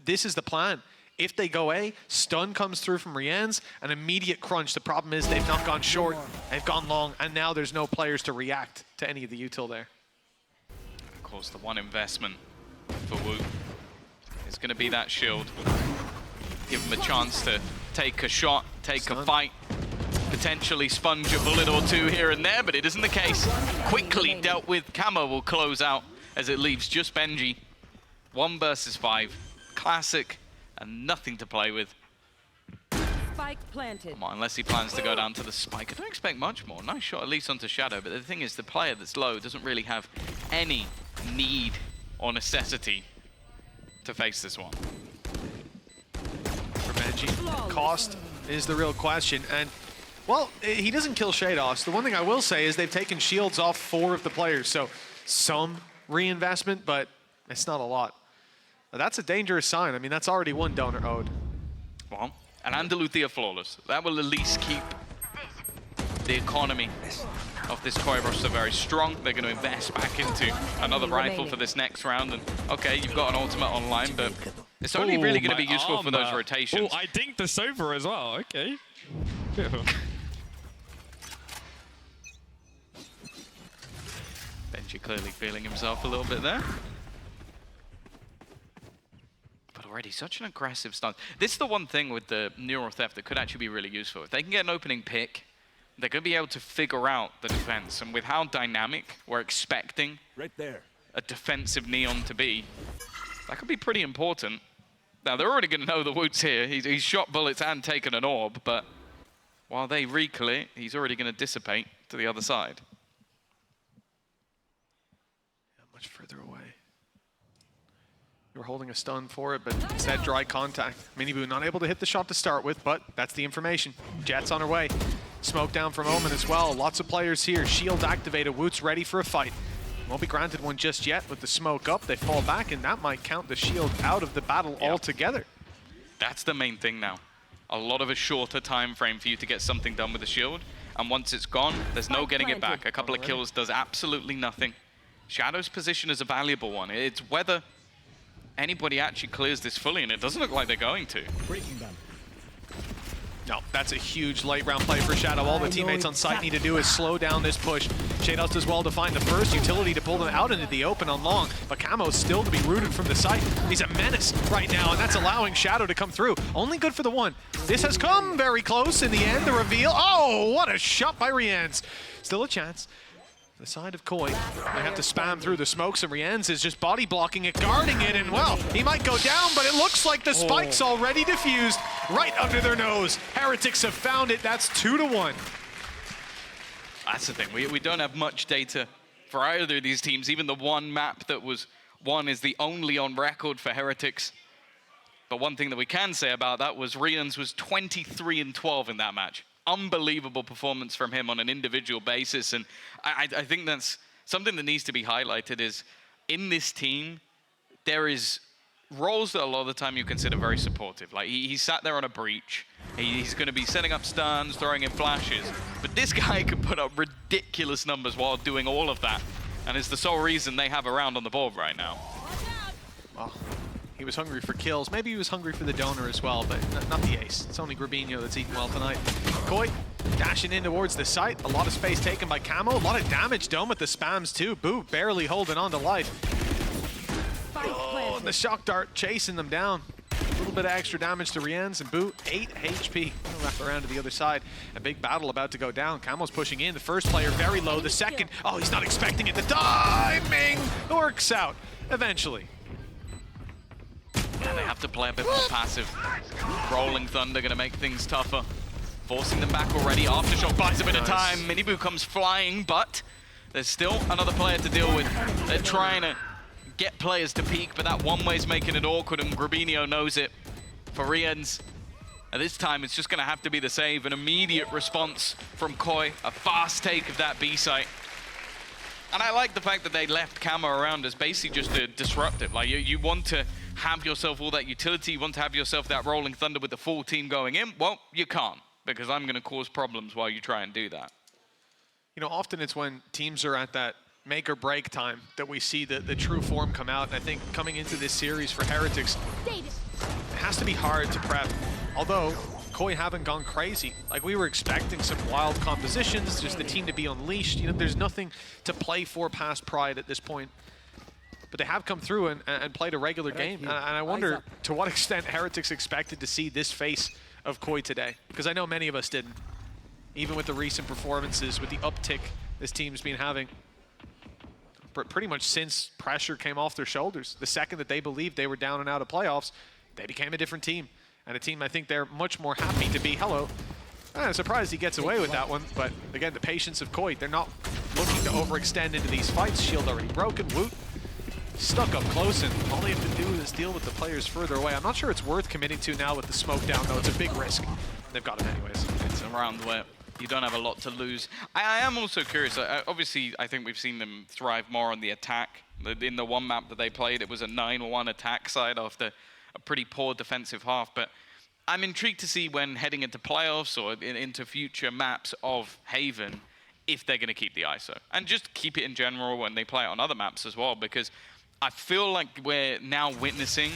this is the plan. If they go A, stun comes through from Rian's, an immediate crunch. The problem is they've not gone short, they've gone long, and now there's no players to react to any of the util there. Of course, the one investment for Wu is going to be that shield. Give him a chance to take a shot, take a fight, potentially sponge a bullet or 2 here and there, but it isn't the case. Quickly dealt with. Camo will close out as it leaves just Benji. 1 versus 5. Classic and nothing to play with. Spike planted. Come on, unless he plans to go down to the spike. I don't expect much more. Nice shot, at least onto Shadow, but the thing is, the player that's low doesn't really have any need or necessity to face this one. For Benji, cost is the real question. And, well, he doesn't kill Shados. The one thing I will say is they've taken shields off 4 of the players, so some reinvestment, but it's not a lot. That's a dangerous sign. I mean, that's already 1 donor owed. Well, and Andaluthia flawless. That will at least keep the economy of this Koi roster very strong. They're going to invest back into another rifle for this next round. And okay, you've got an ultimate online, but it's only really going to be useful for those rotations. Oh, I dinked this over as well. Okay. Benji clearly feeling himself a little bit there. Already such an aggressive stance. This is the one thing with the Neural Theft that could actually be really useful. If they can get an opening pick, they're going to be able to figure out the defense. And with how dynamic we're expecting a defensive Neon to be, that could be pretty important. Now, they're already going to know the Woot's here. He's shot bullets and taken an orb, but while they recall it, he's already going to dissipate to the other side. Yeah, much further away. They were holding a stun for it, but instead dry contact. Miniboo not able to hit the shot to start with, but that's the information. Jet's on her way. Smoke down from Omen as well. Lots of players here. Shield activated. Woot's ready for a fight. Won't be granted one just yet. With the smoke up, they fall back, and that might count the shield out of the battle altogether. That's the main thing now. A lot of a shorter time frame for you to get something done with the shield. And once it's gone, there's no getting it back. A couple of kills does absolutely nothing. Shadow's position is a valuable one. It's whether anybody actually clears this fully, and it doesn't look like they're going to. No, that's a huge late round play for Shadow. All the teammates on site need to do is slow down this push. Shadows does well to find the first utility to pull them out into the open on long, but Camo's still to be rooted from the site. He's a menace right now, and that's allowing Shadow to come through. Only good for the 1. This has come very close in the end, the reveal. Oh, what a shot by Rian's. Still a chance. The side of Koi, they have to spam through the smokes, and Rienz is just body blocking it, guarding it, and well, he might go down, but it looks like the spike's already diffused right under their nose. Heretics have found it. That's 2-1. That's the thing. We don't have much data for either of these teams. Even the one map that was won is the only on record for Heretics. But one thing that we can say about that was Rienz was 23-12 in that match. Unbelievable performance from him on an individual basis. And I think that's something that needs to be highlighted is in this team, there is roles that a lot of the time you consider very supportive. Like he sat there on a breach. He's going to be setting up stuns, throwing in flashes. But this guy can put up ridiculous numbers while doing all of that. And is the sole reason they have a round on the board right now. Well, he was hungry for kills. Maybe he was hungry for the donor as well, but not the ace. It's only Grabinho that's eating well tonight. Koi dashing in towards the site. A lot of space taken by Camo. A lot of damage done with the spams too. Boo barely holding on to life. Oh, and the shock dart chasing them down. A little bit of extra damage to Rienz, and Boo, 8 HP. Gonna wrap around to the other side. A big battle about to go down. Camo's pushing in. The first player very low. The second, oh, he's not expecting it. The timing works out eventually. Yeah, they have to play a bit more passive. Rolling Thunder gonna make things tougher. Forcing them back already. Aftershock buys a bit of time. Miniboo comes flying, but there's still another player to deal with. They're trying to get players to peak, but that one way's making it awkward, and Grabinho knows it. For Rienz, at this time, it's just gonna have to be the save. An immediate response from Koi. A fast take of that B site. And I like the fact that they left Camo around as basically just to disrupt it. Like, you want to have yourself all that utility, you want to have yourself that Rolling Thunder with the full team going in. Well, you can't, because I'm going to cause problems while you try and do that. You know, often it's when teams are at that make or break time that we see the true form come out. And I think coming into this series for Heretics, it has to be hard to prep. Although Koi haven't gone crazy. Like, we were expecting some wild compositions, just the team to be unleashed. You know, there's nothing to play for past Pride at this point. But they have come through and played a regular game. And I wonder to what extent Heretics expected to see this face of Koi today. Because I know many of us didn't. Even with the recent performances, with the uptick this team's been having. Pretty much since pressure came off their shoulders. The second that they believed they were down and out of playoffs, they became a different team. And a team I think they're much more happy to be. Hello. I'm surprised he gets away with that one. But again, the patience of Koi. They're not looking to overextend into these fights. Shield already broken. Woot stuck up close, and all they have to do is deal with the players further away. I'm not sure it's worth committing to now with the smoke down, though. It's a big risk. They've got it anyways. It's a round where you don't have a lot to lose. I am also curious. Obviously, I think we've seen them thrive more on the attack. In the one map that they played, it was a 9-1 attack side after a pretty poor defensive half. But I'm intrigued to see when heading into playoffs or into future maps of Haven, if they're going to keep the ISO. And just keep it in general when they play it on other maps as well, because I feel like we're now witnessing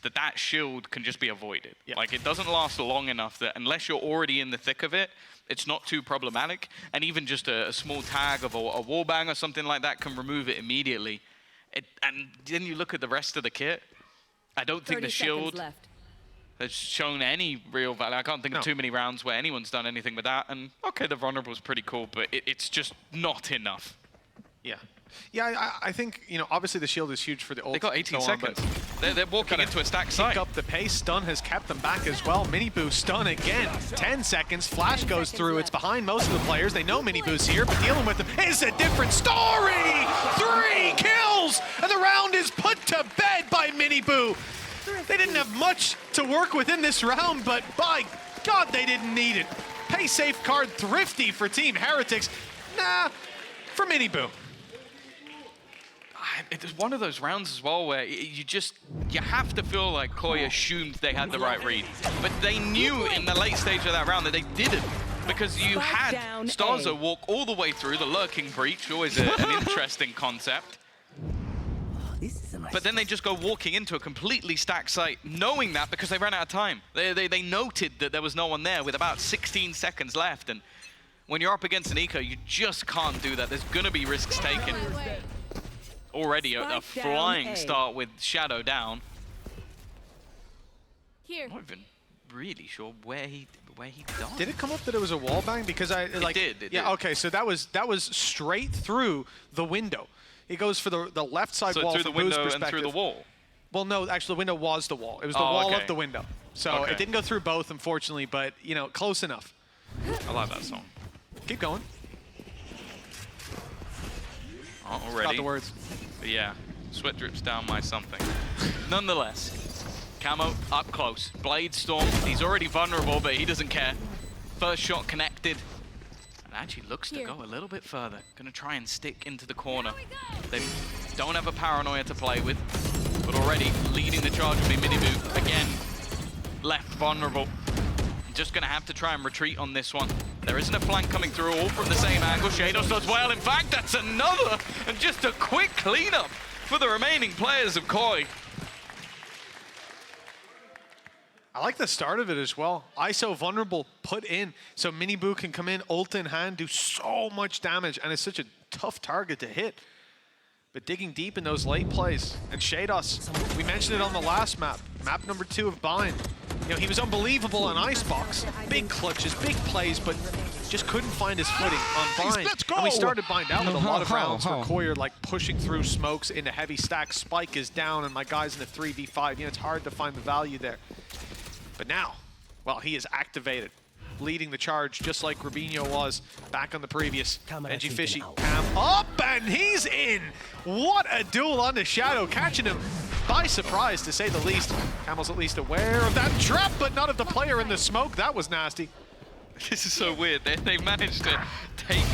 that shield can just be avoided. Yeah. Like, it doesn't last long enough that unless you're already in the thick of it, it's not too problematic. And even just a small tag of a wallbang or something like that can remove it immediately. And then you look at the rest of the kit, I don't think the shield has shown any real value. I can't think of too many rounds where anyone's done anything with that. And okay, the vulnerable's pretty cool, but it's just not enough. Yeah. Yeah, I think, you know, obviously the shield is huge for the ult. They got 18 seconds. They're walking into a stack site. Pick up the pace. Stun has kept them back as well. Miniboo stun again. 10 seconds. Flash goes through. It's behind most of the players. They know Miniboo's here, but dealing with them is a different story. 3 kills, and the round is put to bed by Miniboo. They didn't have much to work with in this round, but by God, they didn't need it. Pay safe card thrifty for Team Heretics. Nah, for Miniboo. It's one of those rounds as well where you have to feel like Koi assumed they had the right read. But they knew in the late stage of that round that they didn't. Because you had Starzo walk all the way through the lurking breach, always an interesting concept. But then they just go walking into a completely stacked site, knowing that because they ran out of time. They noted that there was no one there with about 16 seconds left. And when you're up against an eco, you just can't do that. There's going to be risks taken. Already a flying start with Shadow down. Here. I'm not even really sure where where he died. Did it come up that it was a wall bang? Because it did. Yeah, okay, so that was straight through the window. It goes for the left side wall through the from Boo's window and perspective. through the wall? Well, no, actually the window was the wall. It was the Oh, wall okay. of the window. So it didn't go through both, unfortunately, but, you know, close enough. I like that song. Keep going. Already. Got the words. But yeah, sweat drips down my something. Nonetheless, Camo up close. Blade Storm, he's already vulnerable, but he doesn't care. First shot connected. And actually looks to go a little bit further. Gonna try and stick into the corner. They don't have a paranoia to play with, but already leading the charge will be Minibu. Again, left vulnerable. Just gonna have to try and retreat on this one. There isn't a flank coming through, all from the same angle. Shados does well. In fact, that's another, and just a quick cleanup for the remaining players of Koi. I like the start of it as well. ISO vulnerable put in, so Minibu can come in, ult in hand, do so much damage, and it's such a tough target to hit. But digging deep in those late plays, and Shados, we mentioned it on the last map, map number 2 of Bind. You know, he was unbelievable on Icebox. Big clutches, big plays, but just couldn't find his footing on Bind. Let's go! And we started Bind out with a lot of rounds where How? Koi are like pushing through smokes into heavy stacks. Spike is down, and my guy's in a 3v5. You know, it's hard to find the value there. But now, well, he is activated, leading the charge just like Rubinho was back on the previous. Benji Fishy, Cam up, and he's in! What a duel on the Shadow, catching him by surprise, to say the least. Camel's at least aware of that trap, but not of the player in the smoke. That was nasty. This is so weird. They managed to take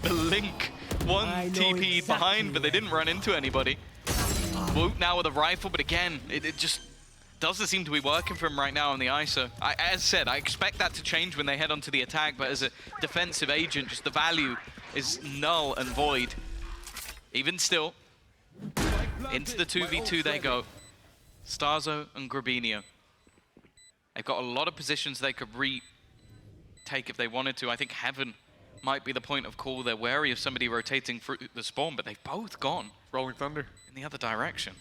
the Link one TP behind, but they didn't run into anybody. Woot now with a rifle, but again, it just doesn't seem to be working for him right now on the ISO. As said, I expect that to change when they head onto the attack, but as a defensive agent, just the value is null and void. Even still, into the 2v2 they go. Starzo and Grabinho. They've got a lot of positions they could retake if they wanted to. I think Heaven might be the point of call. They're wary of somebody rotating through the spawn, but they've both gone Rolling Thunder. in the other direction.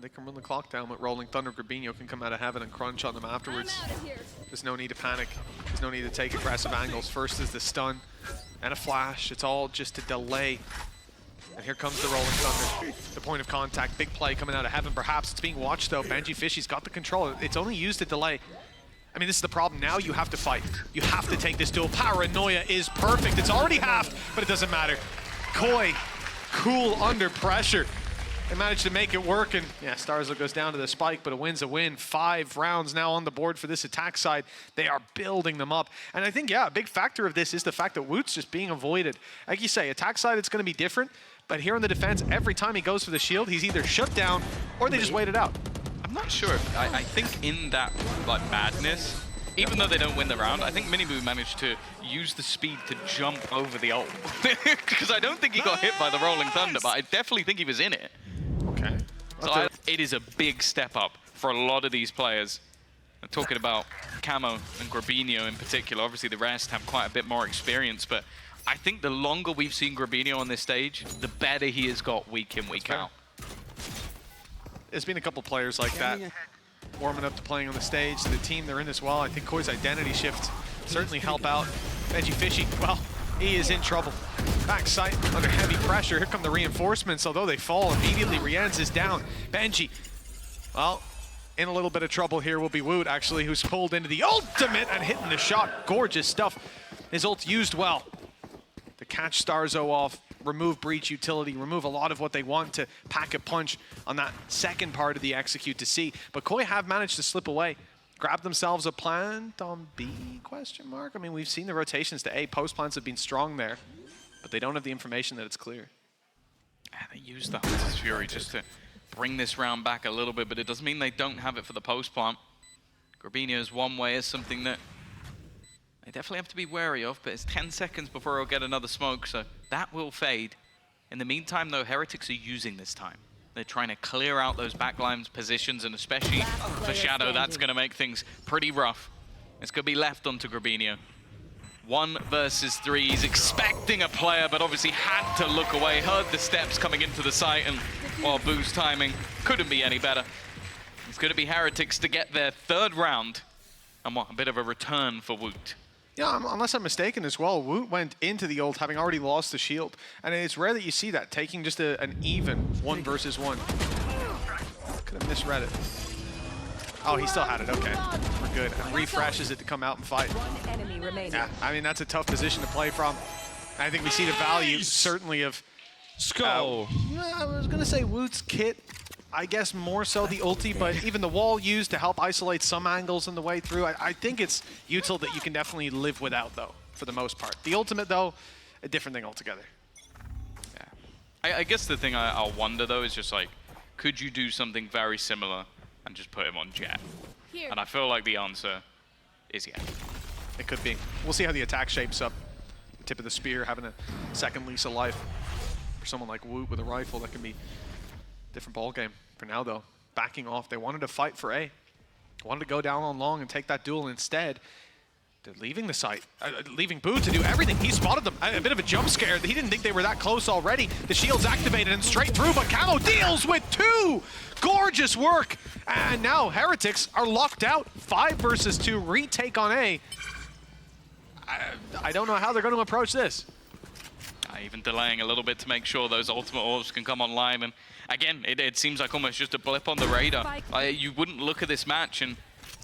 They can run the clock down with Rolling Thunder. Grabinho can come out of heaven and crunch on them afterwards. There's no need to panic. There's no need to take aggressive angles. First is the stun and a flash. It's all just a delay. And here comes the Rolling Thunder. The point of contact. Big play coming out of heaven. Perhaps it's being watched though. Benji Fishy's got the control. It's only used to delay. I mean, this is the problem. Now you have to fight. You have to take this duel. Paranoia is perfect. It's already halved, but it doesn't matter. Koi, cool under pressure. They managed to make it work, and yeah, Starzo goes down to the spike, but a win's a win. 5 rounds now on the board for this attack side. They are building them up. And I think, yeah, a big factor of this is the fact that Woot's just being avoided. Like you say, attack side, it's going to be different, but here on the defense, every time he goes for the shield, he's either shut down or they just wait it out. I'm not sure. I think in that like madness, even though they don't win the round, I think Minibu managed to use the speed to jump over the ult. Because I don't think he got hit by the Rolling Thunder, but I definitely think he was in it. Okay. So it is a big step up for a lot of these players. I'm talking about Camo and Grabinho in particular. Obviously the rest have quite a bit more experience, but I think the longer we've seen Grabinho on this stage, the better he has got week in, week out. There's been a couple players like that warming up to playing on the stage. The team they're in as well. I think Koi's identity shift certainly help out. Benji Fishy, well, he is in trouble. Backside under heavy pressure. Here come the reinforcements. Although they fall immediately, Rienz is down. Benji, well, in a little bit of trouble here will be Woot, actually, who's pulled into the ultimate and hitting the shot. Gorgeous stuff. His ult used well to catch Starzo off, remove breach utility, remove a lot of what they want to pack a punch on that second part of the execute to C. But Koi have managed to slip away, grab themselves a plant on B, question mark? I mean, we've seen the rotations to A. Post plants have been strong there, but they don't have the information that it's clear. Yeah, they used the Hunter's Fury just to bring this round back a little bit, but it doesn't mean they don't have it for the post plant. Grabinho's one way is something that they definitely have to be wary of, but it's 10 seconds before he'll get another smoke, so that will fade. In the meantime, though, Heretics are using this time. They're trying to clear out those backlines positions, and especially for Shadow, that's going to make things pretty rough. It's going to be left onto Grabinho. 1 versus 3. He's expecting a player, but obviously had to look away, heard the steps coming into the site, and while Boo's timing couldn't be any better. It's going to be Heretics to get their 3rd round And what, a bit of a return for Woot. Yeah, unless I'm mistaken as well, Woot went into the ult having already lost the shield. And it's rare that you see that, taking just an even 1 versus 1. Could have misread it. Oh, he still had it, okay. We're good. And refreshes it to come out and fight. One enemy remaining. Yeah, I mean, that's a tough position to play from. I think we see the value, certainly, of... Skull. I was going to say Woot's kit. I guess more so the ulti, but even the wall used to help isolate some angles on the way through. I think it's util that you can definitely live without, though, for the most part. The ultimate, though, a different thing altogether. Yeah. I guess the thing I'll wonder, though, is just like, could you do something very similar and just put him on Jet? Here. And I feel like the answer is yeah. It could be. We'll see how the attack shapes up. The tip of the spear having a second lease of life. For someone like Woot with a rifle, that can be a different ball game. For now, though, backing off. They wanted to fight for A. Wanted to go down on long and take that duel instead. They're leaving the site, leaving Boo to do everything. He spotted them. A bit of a jump scare. He didn't think they were that close already. The shield's activated and straight through, but Camo deals with 2! Gorgeous work! And now Heretics are locked out. 5 versus 2, retake on A. I don't know how they're going to approach this. Even delaying a little bit to make sure those ultimate orbs can come online. And again, it seems like almost just a blip on the radar. You wouldn't look at this match and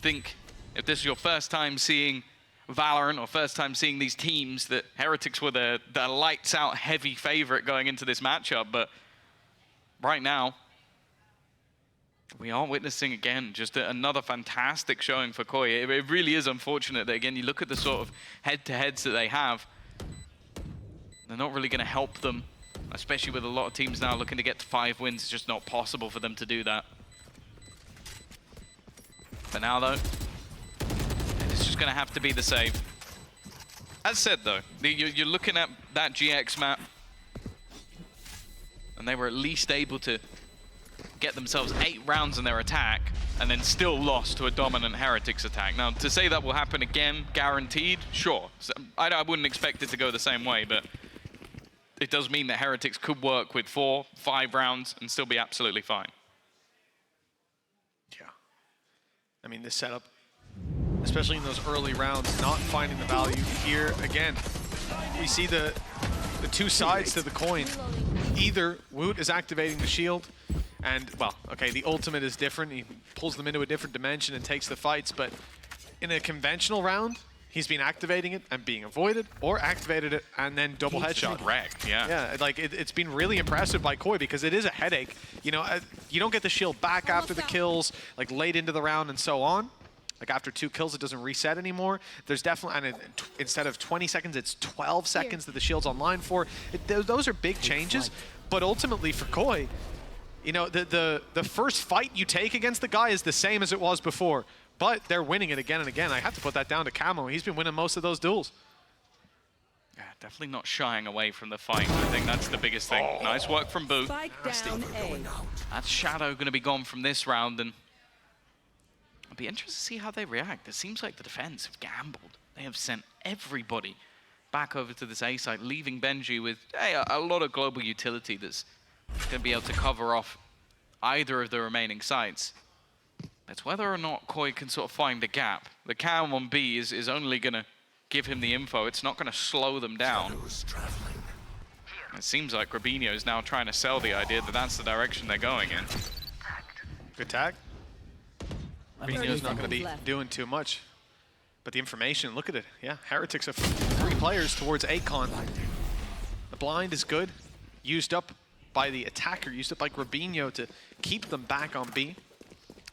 think, if this is your first time seeing Valorant or first time seeing these teams, that Heretics were the lights out heavy favorite going into this matchup. But right now, we are witnessing again just another fantastic showing for Koi. It really is unfortunate that, again, you look at the sort of head-to-heads that they have. They're not really going to help them, especially with a lot of teams now looking to get to 5 wins. It's just not possible for them to do that. For now, though, it's just going to have to be the save. As said, though, you're looking at that GX map, and they were at least able to get themselves 8 rounds in their attack, and then still lost to a dominant Heretics attack. Now, to say that will happen again, guaranteed, sure. So, I wouldn't expect it to go the same way, but it does mean that Heretics could work with 4, 5 rounds and still be absolutely fine. Yeah. I mean, this setup, especially in those early rounds, not finding the value here. Again, we see the 2 sides to the coin. Either Woot is activating the shield, and, well, okay, the ultimate is different. He pulls them into a different dimension and takes the fights, but in a conventional round, he's been activating it and being avoided, or activated it and then double headshot. Wrecked, yeah. Yeah, like it's been really impressive by Koi because it is a headache. You know, you don't get the shield back after the kills, like late into the round and so on. Like after 2 kills, it doesn't reset anymore. There's definitely, and instead of 20 seconds, it's 12 seconds that the shield's online for. Those are big changes, but ultimately for Koi, you know, the first fight you take against the guy is the same as it was before. But they're winning it again and again. I have to put that down to Camo. He's been winning most of those duels. Yeah, definitely not shying away from the fight. I think that's the biggest thing. Oh. Nice work from Boo. Spike down A. That's Shadow going to be gone from this round, and I'll be interested to see how they react. It seems like the defense have gambled. They have sent everybody back over to this A site, leaving Benji with a lot of global utility that's going to be able to cover off either of the remaining sites. It's whether or not Koi can sort of find the gap. The cam on B is only going to give him the info. It's not going to slow them down. It seems like Grabinho is now trying to sell the idea that that's the direction they're going in. Good tag. Grabinho's not going to be doing too much. But the information, look at it. Yeah, Heretics have 3 players towards Akon. The blind is good. Used up by the attacker, used up by Grabinho to keep them back on B.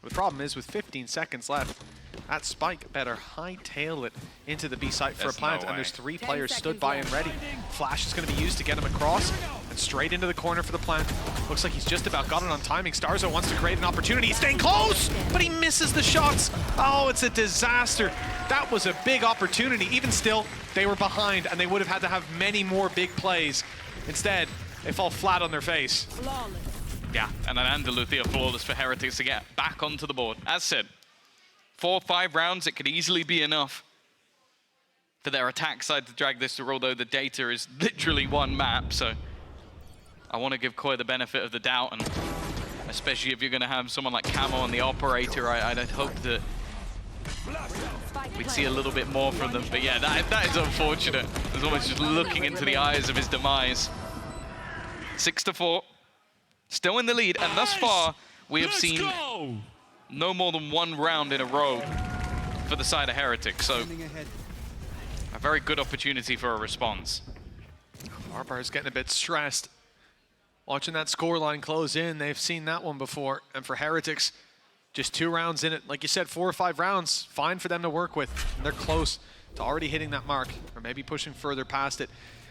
The problem is, with 15 seconds left, that Spike better hightail it into the B site for a plant, and there's 3 players stood by and ready. Flash is going to be used to get him across, and straight into the corner for the plant. Looks like he's just about got it on timing. Starzo wants to create an opportunity. He's staying close, but he misses the shots. Oh, it's a disaster. That was a big opportunity. Even still, they were behind, and they would have had to have many more big plays. Instead, they fall flat on their face. Flawless. Yeah, and an Andaluthia flawless for Heretics to get back onto the board. As said, 4 or 5 rounds, it could easily be enough for their attack side to drag this through, although the data is literally 1 map, so I want to give Koi the benefit of the doubt, and especially if you're going to have someone like Camo on the operator, I'd hope that we'd see a little bit more from them. But yeah, that is unfortunate. It's almost just looking into the eyes of his demise. 6-4, still in the lead, and thus far we have seen no more than one round in a row for the side of Heretics. So a very good opportunity for a response. Barbar's getting a bit stressed. Watching that scoreline close in, they've seen that one before. And for Heretics, just 2 rounds in it. Like you said, 4 or 5 rounds, fine for them to work with. And they're close to already hitting that mark, or maybe pushing further past it.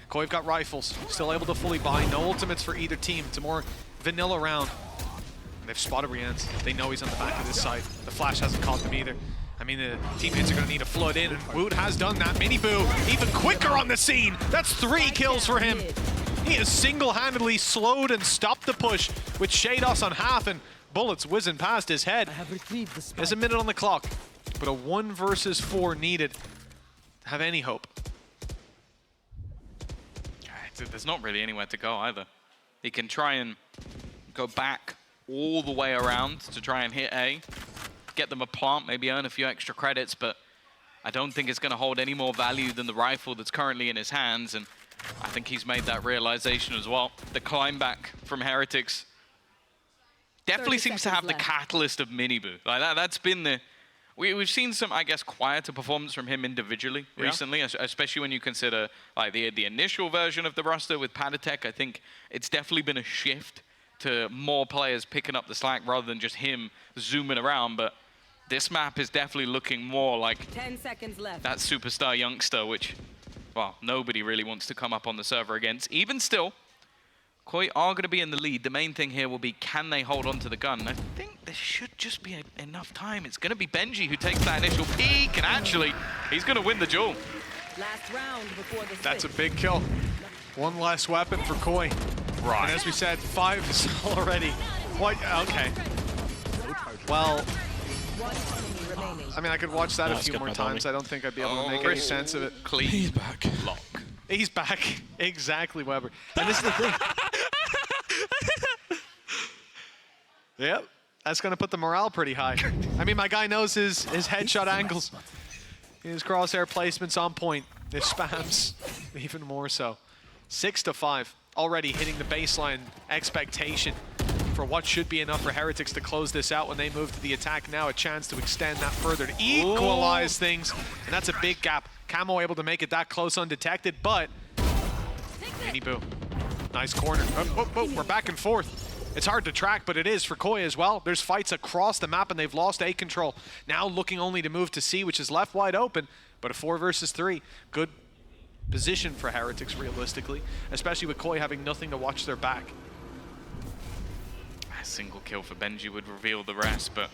Koi've got rifles, still able to fully buy. No ultimates for either team. It's a more vanilla round. And they've spotted Rienz. They know he's on the back of this side. The flash hasn't caught them either. I mean, the teammates are going to need to flood in, and Woot has done that. Miniboo, even quicker on the scene. That's 3 kills for him. He has single-handedly slowed and stopped the push with Shados on half, and bullets whizzing past his head. There's a minute on the clock, but a 1 versus 4 needed to have any hope. There's not really anywhere to go either. He can try and go back all the way around to try and hit A, get them a plant, maybe earn a few extra credits, but I don't think it's going to hold any more value than the rifle that's currently in his hands, and I think he's made that realization as well. The climb back from Heretics definitely seems to have the catalyst of Miniboo. Like that's been the... We've seen some, I guess, quieter performance from him individually recently, especially when you consider like the initial version of the roster with Padatek. I think it's definitely been a shift to more players picking up the slack rather than just him zooming around. But this map is definitely looking more like 10 seconds left. That superstar youngster, which, well, nobody really wants to come up on the server against. Even still, Koi are going to be in the lead. The main thing here will be, can they hold on to the gun? And I think there should just be enough time. It's going to be Benji who takes that initial peek, and actually, he's going to win the duel. Last round before the That's a big kill. 1 less weapon for Koi. Right. And as we said, 5 is already... What? Okay. Well, I mean, I could watch that a few more times. I don't think I'd be able to make any sense of it. Clean. He's back. Lock. He's back. Exactly, Weber. And this is the thing. Yep. That's going to put the morale pretty high. I mean, my guy knows his headshot angles. His crosshair placements on point. His spams, even more so. 6-5. Already hitting the baseline expectation for what should be enough for Heretics to close this out when they move to the attack. Now a chance to extend that further, to equalize things. And that's a big gap. Camo able to make it that close undetected, but... Miniboo. Nice corner. We're back and forth. It's hard to track, but it is for Koi as well. There's fights across the map, and they've lost A control. Now looking only to move to C, which is left wide open, but a 4 versus 3. Good position for Heretics, realistically, especially with Koi having nothing to watch their back. A single kill for Benji would reveal the rest, but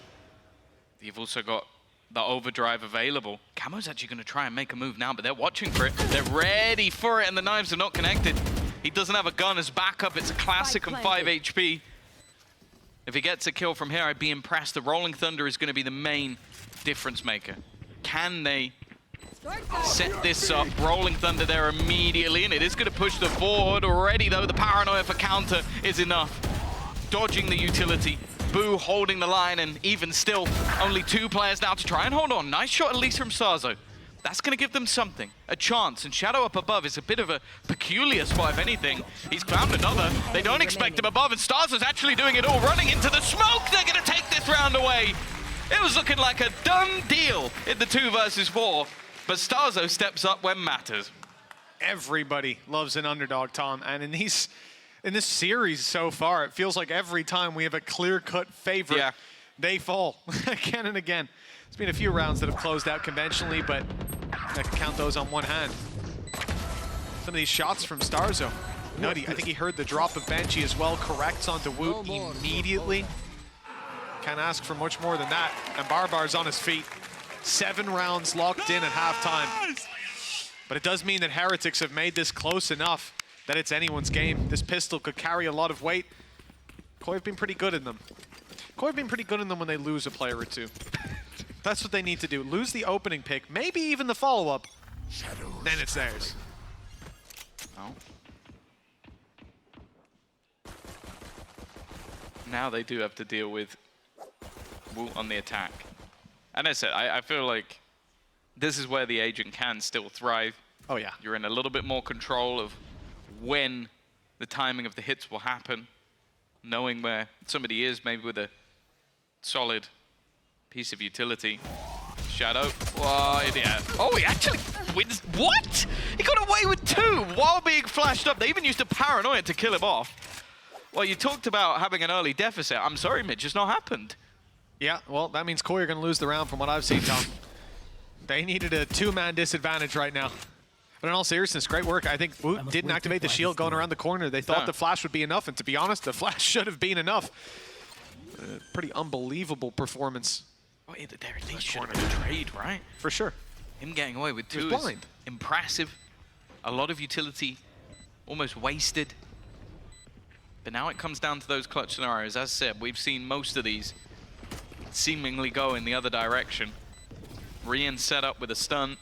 you've also got the overdrive available. Camo's actually going to try and make a move now, but they're watching for it. They're ready for it, and the knives are not connected. He doesn't have a gun as backup. It's a classic on 5 HP. If he gets a kill from here, I'd be impressed. The Rolling Thunder is going to be the main difference maker. Can they set this up? Rolling Thunder there immediately, and it is going to push the forward already, though. The paranoia for counter is enough. Dodging the utility. Boo holding the line, and even still, only 2 players now to try and hold on. Nice shot, at least from Sarzo. That's going to give them something, a chance. And Shadow up above is a bit of a peculiar spot, if anything. He's found another. They don't expect him above, and Starzo's actually doing it all, running into the smoke. They're going to take this round away. It was looking like a done deal in the 2 versus 4, but Starzo steps up when matters. Everybody loves an underdog, Tom, and in this series so far, it feels like every time we have a clear-cut favorite, they fall again and again. There's been a few rounds that have closed out conventionally, but I can count those on one hand. Some of these shots from Starzo. Nutty, I think he heard the drop of Benji as well, corrects onto Woot immediately. Can't ask for much more than that, and Barbar's on his feet. 7 rounds locked in at halftime. But it does mean that Heretics have made this close enough that it's anyone's game. This pistol could carry a lot of weight. Koi have been pretty good in them. Koi have been pretty good in them when they lose a player or 2. That's what they need to do. Lose the opening pick, maybe even the follow-up. Then it's theirs. Oh. Now they do have to deal with Woot on the attack. And as I said, I feel like this is where the agent can still thrive. Oh, yeah. You're in a little bit more control of when the timing of the hits will happen, knowing where somebody is, maybe with a solid piece of utility. Shadow. Wide, yeah. Oh, he actually wins. What? He got away with 2 while being flashed up. They even used a paranoia to kill him off. Well, you talked about having an early deficit. I'm sorry, Mitch, it's not happened. Yeah, well, that means Koi are going to lose the round from what I've seen, Tom. They needed a 2-man disadvantage right now. But in all seriousness, great work. I think Woot didn't activate the shield going around the corner. They thought the flash would be enough, and to be honest, the flash should have been enough. Pretty unbelievable performance. Oh, yeah, there at least should have been a trade, right? For sure. Him getting away with 2 He was blind. Impressive. A lot of utility almost wasted. But now it comes down to those clutch scenarios. As I said, we've seen most of these seemingly go in the other direction. Rian set up with a stun.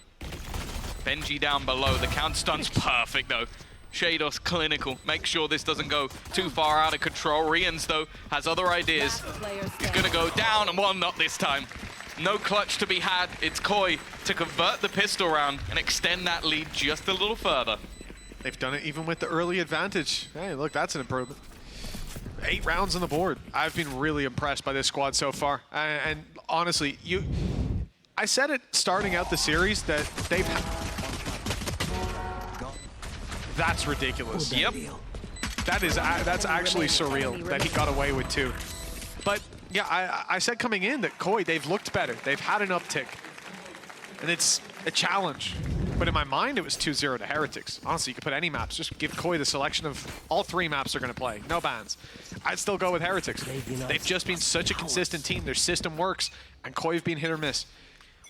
Benji down below. The count stun's perfect, though. Shados clinical. Make sure this doesn't go too far out of control. Rian's, though, has other ideas. He's going to go down, and well, not this time. No clutch to be had. It's Koi to convert the pistol round and extend that lead just a little further. They've done it even with the early advantage. Hey, look, that's an improvement. 8 rounds on the board. I've been really impressed by this squad so far. And honestly, I said it starting out the series that they've... That's ridiculous. Yep. That's actually surreal that he got away with 2. But yeah, I said coming in that Koi, they've looked better. They've had an uptick. And it's a challenge. But in my mind, it was 2-0 to Heretics. Honestly, you could put any maps. Just give Koi the selection of all 3 maps they're going to play. No bans. I'd still go with Heretics. They've just been such a consistent team. Their system works, and Koi've been hit or miss.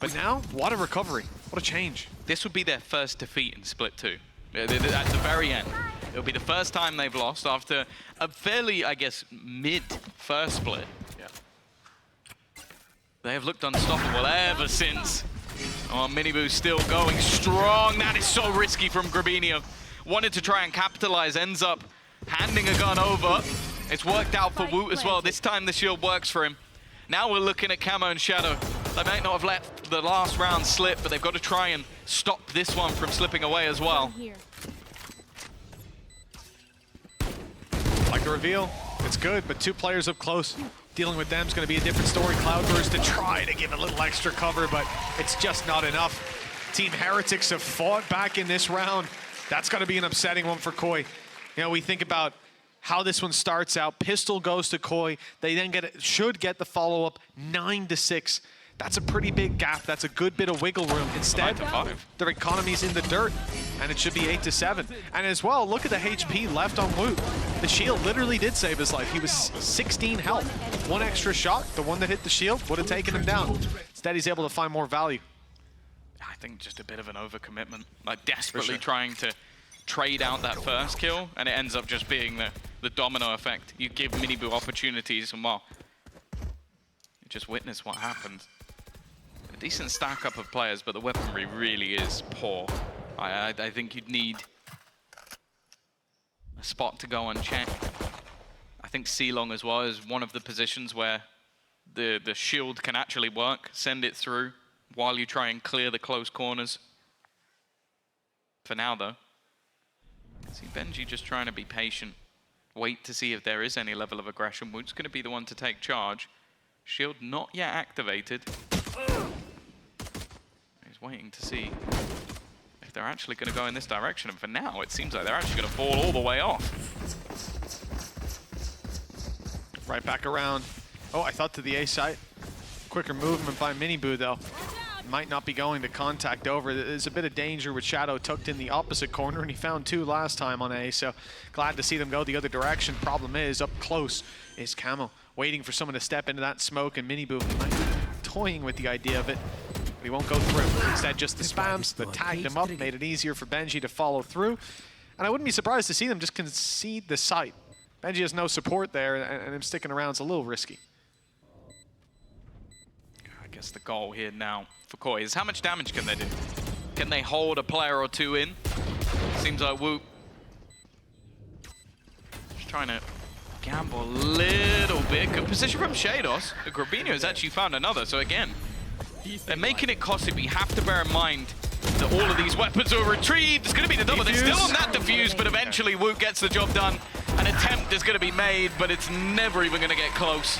But now, what a recovery. What a change. This would be their first defeat in Split 2. At the very end. It'll be the first time they've lost after a fairly, I guess, mid-first split. Yeah. They have looked unstoppable ever since. Oh, Miniboo's still going strong. That is so risky from Grabinho. Wanted to try and capitalize, ends up handing a gun over. It's worked out for Woot as well. This time the shield works for him. Now we're looking at Camo and Shadow. They might not have let the last round slip, but they've got to try and stop this one from slipping away as well. Like the reveal, it's good, but 2 players up close. Dealing with them is going to be a different story. Cloudburst to try to give a little extra cover, but it's just not enough. Team Heretics have fought back in this round. That's got to be an upsetting one for Koi. You know, we think about how this one starts out. Pistol goes to Koi. They then should get the follow-up 9-6. That's a pretty big gap. That's a good bit of wiggle room. Instead, their economy's in the dirt, and it should be 8-7. And as well, look at the HP left on Woot. The shield literally did save his life. He was 16 health. 1 extra shot, the one that hit the shield, would have taken him down. Instead, he's able to find more value. I think just a bit of an overcommitment. Like desperately trying to trade out that first kill, and it ends up just being the domino effect. You give Miniboo opportunities, and well, you just witness what happens. A decent stack up of players, but the weaponry really is poor. I think you'd need a spot to go unchecked. I think C-Long as well is one of the positions where the shield can actually work. Send it through while you try and clear the close corners. For now, though, see Benji just trying to be patient. Wait to see if there is any level of aggression. Woot's going to be the one to take charge. Shield not yet activated. He's waiting to see if they're actually going to go in this direction. And for now, it seems like they're actually going to fall all the way off. Right back around. Oh, I thought to the A site. Quicker movement by Miniboo, though. Might not be going to contact over. There's a bit of danger with Shadow tucked in the opposite corner, and he found 2 last time on A, so glad to see them go the other direction. Problem is, up close is Camo, waiting for someone to step into that smoke, and Miniboo might be toying with the idea of it, but he won't go through. Instead, just the spams that tagged him up, made it easier for Benji to follow through, and I wouldn't be surprised to see them just concede the site. Benji has no support there, and him sticking around is a little risky. I guess the goal here now for Koi is how much damage can they do? Can they hold a player or 2 in? Seems like Woot just trying to gamble a little bit. Good position from Shados. Grabinho has actually found another, so again, They're making it costly, but you have to bear in mind that all of these weapons are retrieved. It's going to be the double. They're still on that defuse, but eventually Woot gets the job done. An attempt is going to be made, but it's never even going to get close.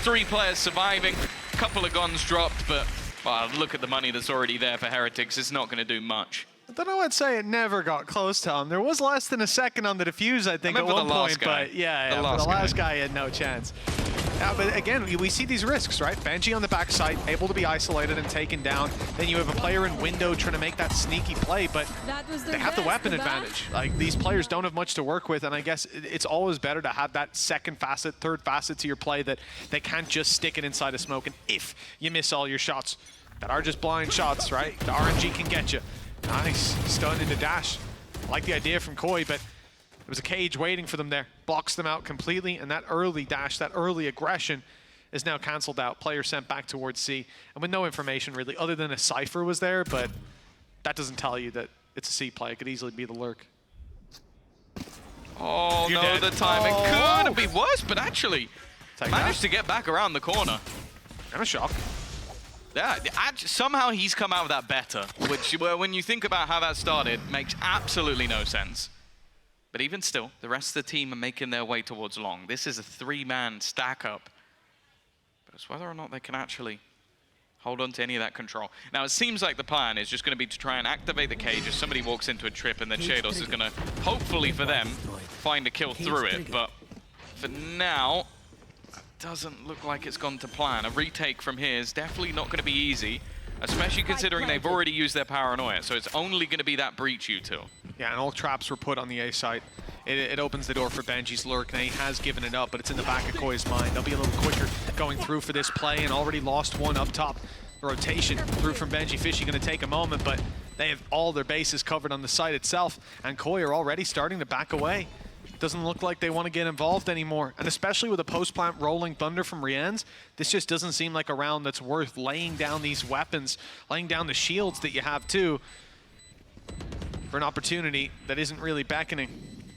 3 players surviving, a couple of guns dropped, but well, look at the money that's already there for Heretics. It's not going to do much. I don't know. I'd say it never got close to him. There was less than a second on the defuse, I think, at one point. But yeah, the last guy had no chance. Yeah, but again, we see these risks, right? Benji on the backside, able to be isolated and taken down. Then you have a player in window trying to make that sneaky play, but they have the weapon advantage. Like, these players don't have much to work with, and I guess it's always better to have that second facet, third facet to your play that they can't just stick it inside a smoke. And if you miss all your shots that are just blind shots, right? The RNG can get you. Nice, stun into dash. I like the idea from Koi, but there was a cage waiting for them there. Blocks them out completely, and that early dash, that early aggression is now cancelled out. Player sent back towards C, and with no information really, other than a Cypher was there, but that doesn't tell you that it's a C play. It could easily be the lurk. Oh no, dead. the timing could be worse, but actually managed to get back around the corner. And a shock. Yeah, somehow he's come out of that better, which, when you think about how that started, makes absolutely no sense. But even still, the rest of the team are making their way towards long. This is a 3-man stack up. But it's whether or not they can actually hold on to any of that control. Now, it seems like the plan is just going to be to try and activate the cage if somebody walks into a trip, and then Shados is going to, hopefully for them, find a kill through it. But for now, doesn't look like it's gone to plan. A retake from here is definitely not going to be easy, especially considering they've already used their paranoia. So it's only going to be that breach util. Yeah, and all traps were put on the A site. It opens the door for Benji's lurk, and he has given it up, but it's in the back of Koi's mind. They'll be a little quicker going through for this play, and already lost one up top. The rotation through from Benji. Fishy going to take a moment, but they have all their bases covered on the site itself, and Koi are already starting to back away. Doesn't look like they want to get involved anymore. And especially with a post-plant rolling thunder from Rienz, this just doesn't seem like a round that's worth laying down these weapons, laying down the shields that you have too, for an opportunity that isn't really beckoning.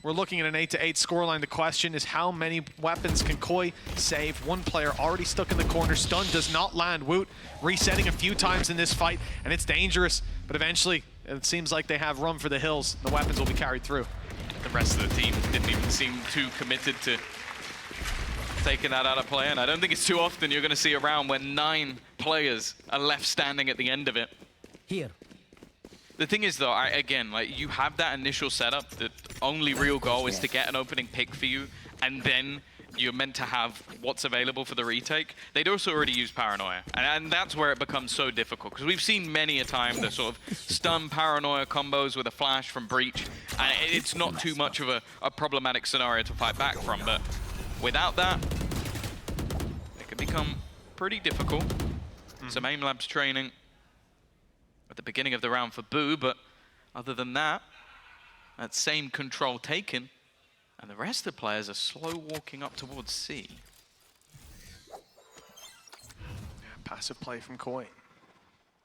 We're looking at an 8-8 scoreline. The question is, how many weapons can Koi save? One player already stuck in the corner. Stun does not land. Woot resetting a few times in this fight, and it's dangerous. But eventually, it seems like they have room for the hills. The weapons will be carried through. The rest of the team didn't even seem too committed to taking that out of play, and I don't think it's too often you're going to see a round where 9 players are left standing at the end of it. Here. The thing is, though, again, like, you have that initial setup. The only real goal is to get an opening pick for you, and then you're meant to have what's available for the retake. They'd also already used Paranoia, and that's where it becomes so difficult, because we've seen many a time the sort of stun Paranoia combos with a flash from Breach, and it's not too much of a problematic scenario to fight back from, but without that, it can become pretty difficult. Some AIM Labs training at the beginning of the round for Boo, but other than that, that same control taken, and the rest of the players are slow walking up towards C. Yeah, passive play from Koi.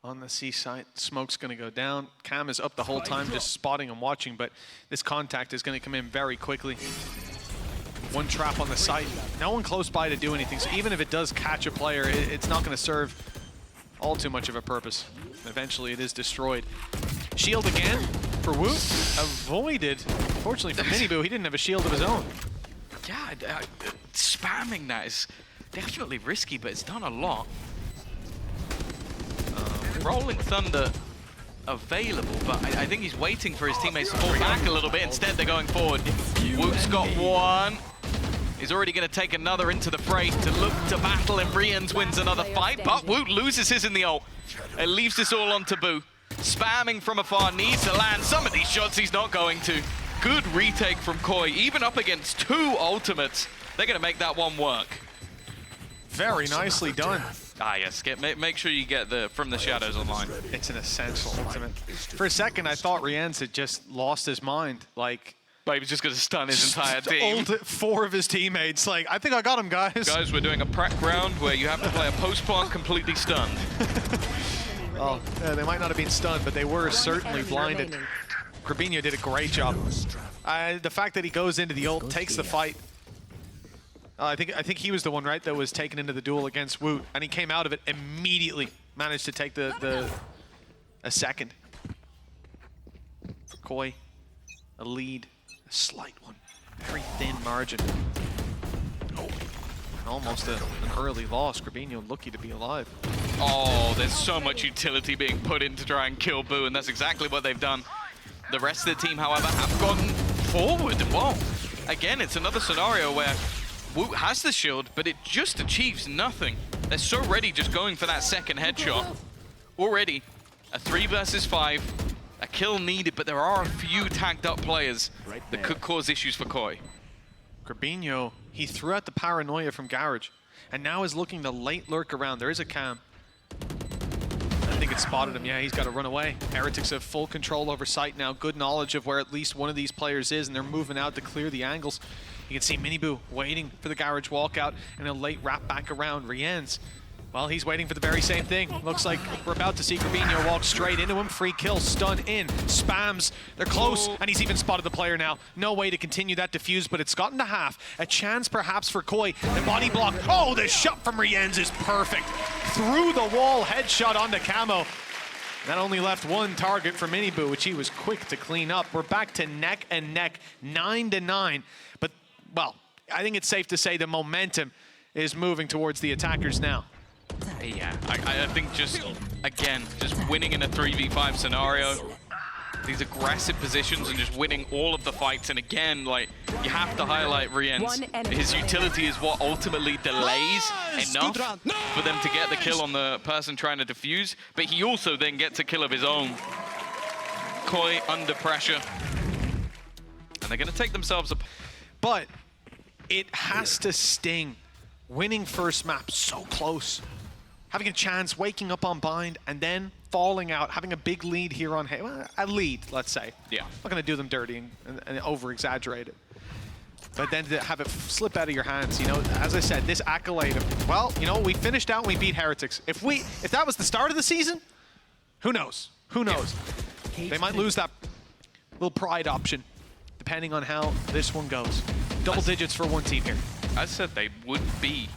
On the C site, smoke's going to go down. Cam is up the whole time just spotting and watching, but this contact is going to come in very quickly. One trap on the site. No one close by to do anything, so even if it does catch a player, it's not going to serve all too much of a purpose. Eventually, it is destroyed. Shield again for Woot. Avoided. Fortunately for Miniboo, he didn't have a shield of his own. Yeah, spamming that is definitely risky, but it's done a lot. Rolling Thunder available, but I think he's waiting for his teammates to fall back a little bit. Instead, they're going forward. Woot's got one. He's already going to take another into the fray to look to battle, and Rienz wins another fight, but Woot loses his in the ult. It leaves this all on Taboo. Spamming from afar, needs to land some of these shots he's not going to. Good retake from Koi, even up against 2 ultimates. They're going to make that one work. Very nicely done. Ah, yes, make sure you get the From the Shadows online. It's an essential ultimate. For a second, I thought Rienz had just lost his mind. Like, but he was just going to stun his entire team. 4 of his teammates. Like, I think I got him, guys. Guys, we're doing a prac round where you have to play a post-plant completely stunned. Well, they might not have been stunned, but they were certainly blinded. Corbinho did a great job. The fact that he goes into the ult, takes the fight. I think he was the one, right, that was taken into the duel against Woot, and he came out of it immediately managed to take a second. For Koi, a lead, a slight one, very thin margin. Oh, and almost an early loss. Grabinho lucky to be alive. Oh, there's so much utility being put in to try and kill Boo, and that's exactly what they've done. The rest of the team, however, have gone forward. Whoa. Again, it's another scenario where Woot has the shield, but it just achieves nothing. They're so ready just going for that second headshot. Already, a 3 versus 5, a kill needed, but there are a few tagged up players that could cause issues for Koi. Grabinho, he threw out the paranoia from Garage, and now is looking to late lurk around. There is a cam. I think it spotted him. Yeah, he's got to run away. Heretics have full control over site now. Good knowledge of where at least one of these players is, and they're moving out to clear the angles. You can see Miniboo waiting for the Garage walkout, and a late wrap back around. Rienz, well, he's waiting for the very same thing. Looks like we're about to see Grabinho walk straight into him. Free kill, stun in, spams. They're close, and he's even spotted the player now. No way to continue that defuse, but it's gotten to half. A chance perhaps for Koi. The body block. Oh, the shot from Rienz is perfect. Through the wall, headshot onto Camo. That only left one target for Miniboo, which he was quick to clean up. We're back to neck and neck, 9-9. But, well, I think it's safe to say the momentum is moving towards the attackers now. Yeah, I think just, again, just winning in a 3v5 scenario, these aggressive positions and just winning all of the fights. And again, like, you have to highlight Rienz. His utility is what ultimately delays enough for them to get the kill on the person trying to defuse, but he also then gets a kill of his own. Koi under pressure. And they're going to take themselves up. But it has to sting. Winning first map so close. Having a chance, waking up on bind, and then falling out, having a big lead here on well, a lead, let's say. Yeah. I'm not going to do them dirty and over-exaggerate it. But then to have it slip out of your hands, you know, as I said, this accolade of, well, you know, we finished out and we beat Heretics. If that was the start of the season, who knows? Who knows? They might lose that little pride option, depending on how this one goes. Double digits for one team here. As I said, they would be,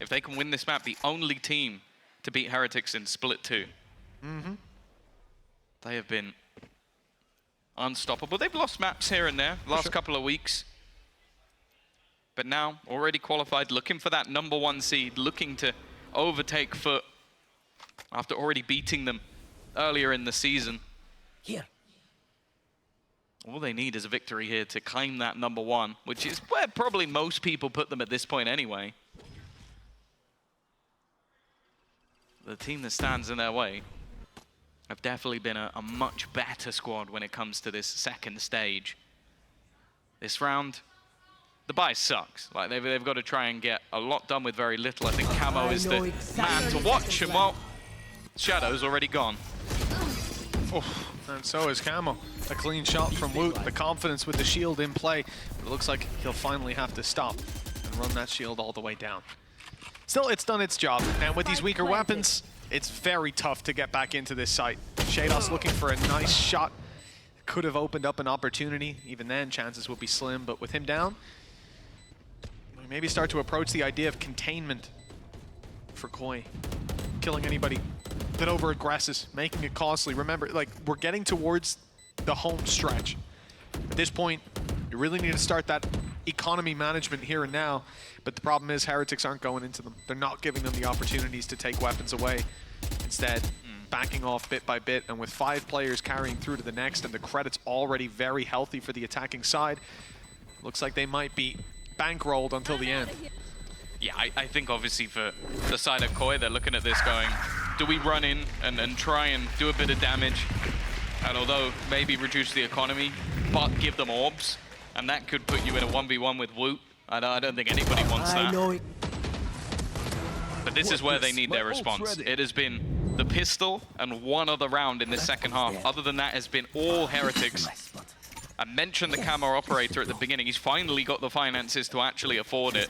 if they can win this map, the only team to beat Heretics in Split 2. Mm-hmm. They have been unstoppable. They've lost maps here and there last couple of weeks. But now, already qualified, looking for that #1 seed, looking to overtake Foot after already beating them earlier in the season. Here. All they need is a victory here to claim that #1, which is where probably most people put them at this point anyway. The team that stands in their way have definitely been a much better squad when it comes to this second stage. This round, the buy sucks. Like they've got to try and get a lot done with very little. I think Camo is the man to watch, and well, Shadow's already gone. Oh, and so is Camo. A clean shot from Woot, the confidence with the shield in play. But it looks like he'll finally have to stop and run that shield all the way down. Still, it's done its job. And with these weaker weapons, it's very tough to get back into this site. Shados looking for a nice shot. Could have opened up an opportunity. Even then, chances would be slim. But with him down, we maybe start to approach the idea of containment for Koi. Killing anybody that over-aggresses, making it costly. Remember, like, we're getting towards the home stretch. At this point, you really need to start that economy management here and now, but the problem is Heretics aren't going into them. They're not giving them the opportunities to take weapons away. Instead, backing off bit by bit, and with 5 players carrying through to the next, and the credits already very healthy for the attacking side, looks like they might be bankrolled until the end. Yeah, I think obviously for the side of Koi, they're looking at this going, do we run in and try and do a bit of damage? And although maybe reduce the economy, but give them orbs, and that could put you in a 1v1 with Woot. I don't think anybody wants that. But this is where they need their response. It has been the pistol and one other round in this second half. Other than that, has been all Heretics. I mentioned the Camo operator at the beginning. He's finally got the finances to actually afford it.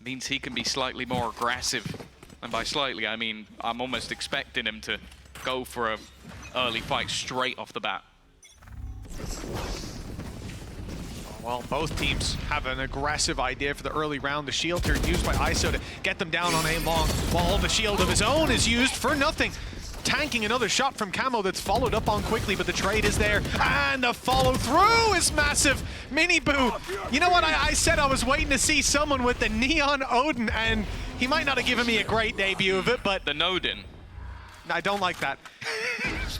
Means he can be slightly more aggressive. And by slightly, I mean, I'm almost expecting him to go for a early fight straight off the bat. Well, both teams have an aggressive idea for the early round. The shield turn used by ISO to get them down on A long, while the shield of his own is used for nothing. Tanking another shot from Camo that's followed up on quickly, but the trade is there. And the follow through is massive. Mini Boo. You know what? I said I was waiting to see someone with the Neon Odin, and he might not have given me a great debut of it, but The Nodin. I don't like that.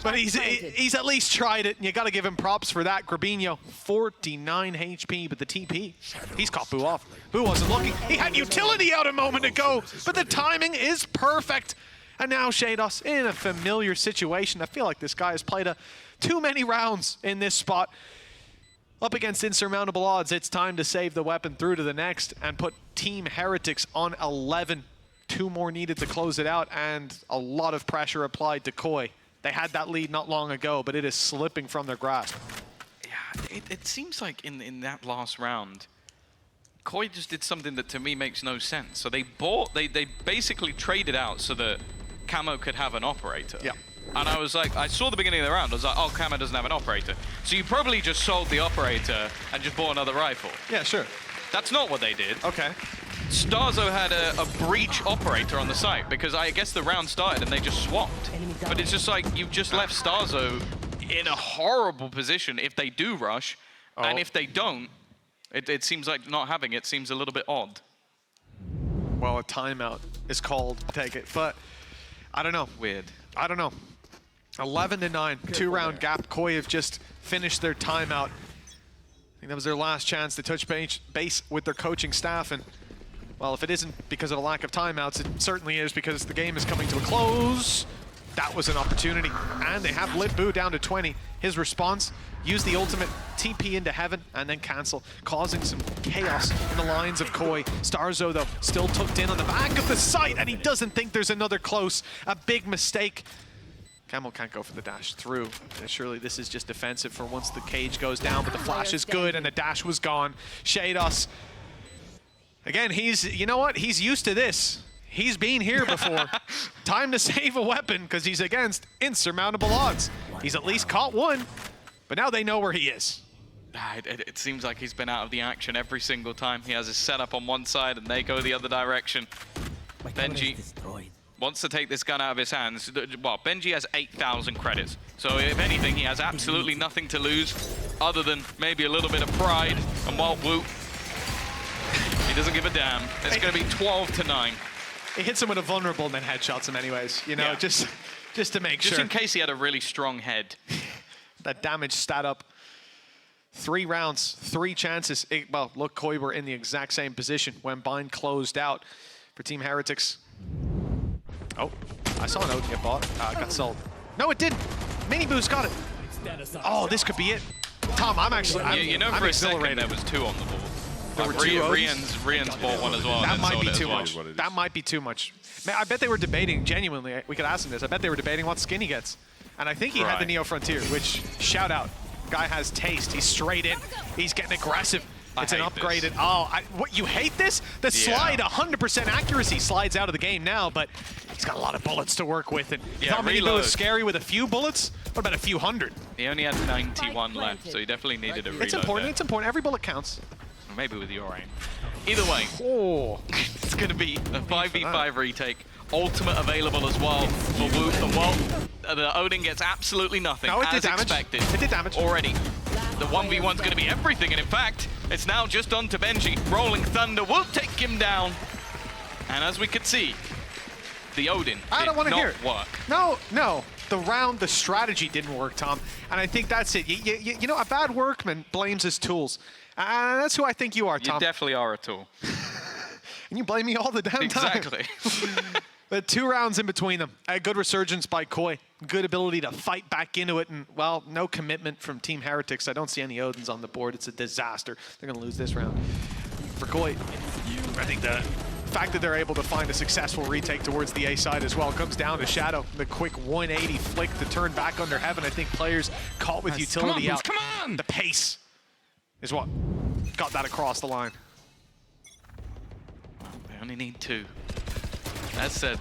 But he's at least tried it, and you got to give him props for that. Grabinho, 49 HP, but the TP, he's caught Boo off. Boo wasn't looking. He had utility out a moment ago, but the timing is perfect. And now Shados in a familiar situation. I feel like this guy has played too many rounds in this spot. Up against insurmountable odds, it's time to save the weapon through to the next and put Team Heretics on 11. 2 more needed to close it out, and a lot of pressure applied to Koi. They had that lead not long ago, but it is slipping from their grasp. Yeah, it seems like in that last round, Koi just did something that to me makes no sense. So they basically traded out so that Camo could have an operator. Yeah. And I was like, I saw the beginning of the round, I was like, oh, Camo doesn't have an operator. So you probably just sold the operator and just bought another rifle. Yeah, sure. That's not what they did. Okay. Starzo had a breach operator on the site because I guess the round started and they just swapped. But it's just like, you've just left Starzo in a horrible position if they do rush. And if they don't, it seems like not having it seems a little bit odd. Well, a timeout is called. Take it. But I don't know. Weird. I don't know. 11-9, 2-round gap. Koi have just finished their timeout. I think that was their last chance to touch base with their coaching staff. And, well, if it isn't because of a lack of timeouts, it certainly is because the game is coming to a close. That was an opportunity. And they have lit Boo down to 20. His response, use the ultimate, TP into heaven, and then cancel, causing some chaos in the lines of Koi. Starzo, though, still tucked in on the back of the site, and he doesn't think there's another close. A big mistake. Camel can't go for the dash through. And surely this is just defensive for once the cage goes down, but the flash is good, and the dash was gone. Shados, again, you know what? He's used to this. He's been here before. Time to save a weapon, because he's against insurmountable odds. He's at least caught one, but now they know where he is. It seems like he's been out of the action every single time. He has his setup on one side and they go the other direction. Benji wants to take this gun out of his hands. Well, Benji has 8,000 credits. So if anything, he has absolutely nothing to lose other than maybe a little bit of pride. And while Woot, he doesn't give a damn. It's going to be 12-9. He hits him with a vulnerable and then headshots him anyways, you know, Yeah. just to make sure. Just in case he had a really strong head. That damage stat up. 3 rounds, 3 chances. Well, look, Koi were in the exact same position when Bind closed out for Team Heretics. Oh, I saw an Odin get bought. It got sold. No, it didn't. Mini Boo's got it. Oh, this could be it. Tom, You know, I'm for a second exhilarated. there was 2 on the board. There were 2 Rian's bought one as well. That and might sold be it as too well. much. That might be too much. Man, I bet they were debating, genuinely, we could ask them this, I bet they were debating what skin he gets. And I think he had the Neo Frontier, which, shout out, guy has taste. He's straight in. He's getting aggressive. It's an upgraded. Oh, what, you hate this? The slide, 100% accuracy, slides out of the game now, but he's got a lot of bullets to work with. And you thought maybe it was scary with a few bullets? What about a few hundred? He only had 91 left, so he definitely needed a reload. It's important. There. It's important. Every bullet counts. Maybe with your aim. Either way, it's going to be a 5v5 retake. Ultimate available as well for Woot. And well, the Odin gets absolutely nothing, No, it did as damage. expected. It did damage. Already. The 1v1's going to be everything, and in fact, it's now just on to Benji. Rolling Thunder will take him down. And as we could see, the Odin I don't want to hear did not work. No. The strategy didn't work, Tom. And I think that's it. You know, a bad workman blames his tools. And that's who I think you are, Tom. You definitely are a tool. And you blame me all the damn time. Exactly. But 2 rounds in between them. A good resurgence by Koi. Good ability to fight back into it. And, well, no commitment from Team Heretics. I don't see any Odins on the board. It's a disaster. They're going to lose this round. For Koi, I think the fact that they're able to find a successful retake towards the A side as well comes down to Shadow. The quick 180 flick to turn back under heaven. I think players caught with utility out. Come on! The pace is what got that across the line. They only need 2. That said,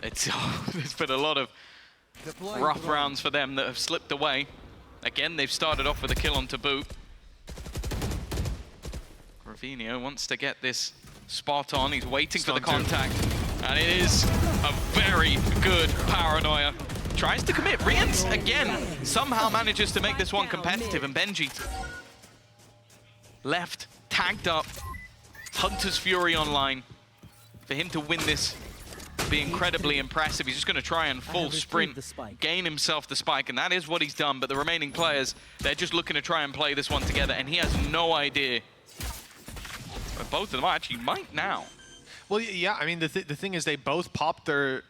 there's been a lot of rough rounds for them that have slipped away. Again, they've started off with a kill on to Boot. Rafinha wants to get this spot on. He's waiting for the Stun two. contact. And it is a very good paranoia. Tries to commit. Rians, again, somehow manages to make this one competitive. And Benji left, tagged up. Hunter's Fury online. For him to win this would be incredibly impressive. He's just going to try and full sprint, gain himself the spike, and that is what he's done. But the remaining players, they're just looking to try and play this one together, and he has no idea. But both of them actually might now. Well, yeah, I mean, the thing is they both popped their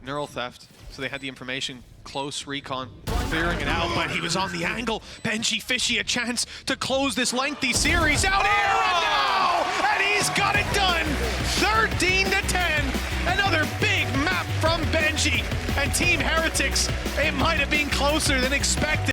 neural theft, so they had the information, close recon, clearing it out, but he was on the angle. Benji Fishy a chance to close this lengthy series out here, and now! And he's got it done! 13-10, another big map from Benji. And Team Heretics, it might have been closer than expected.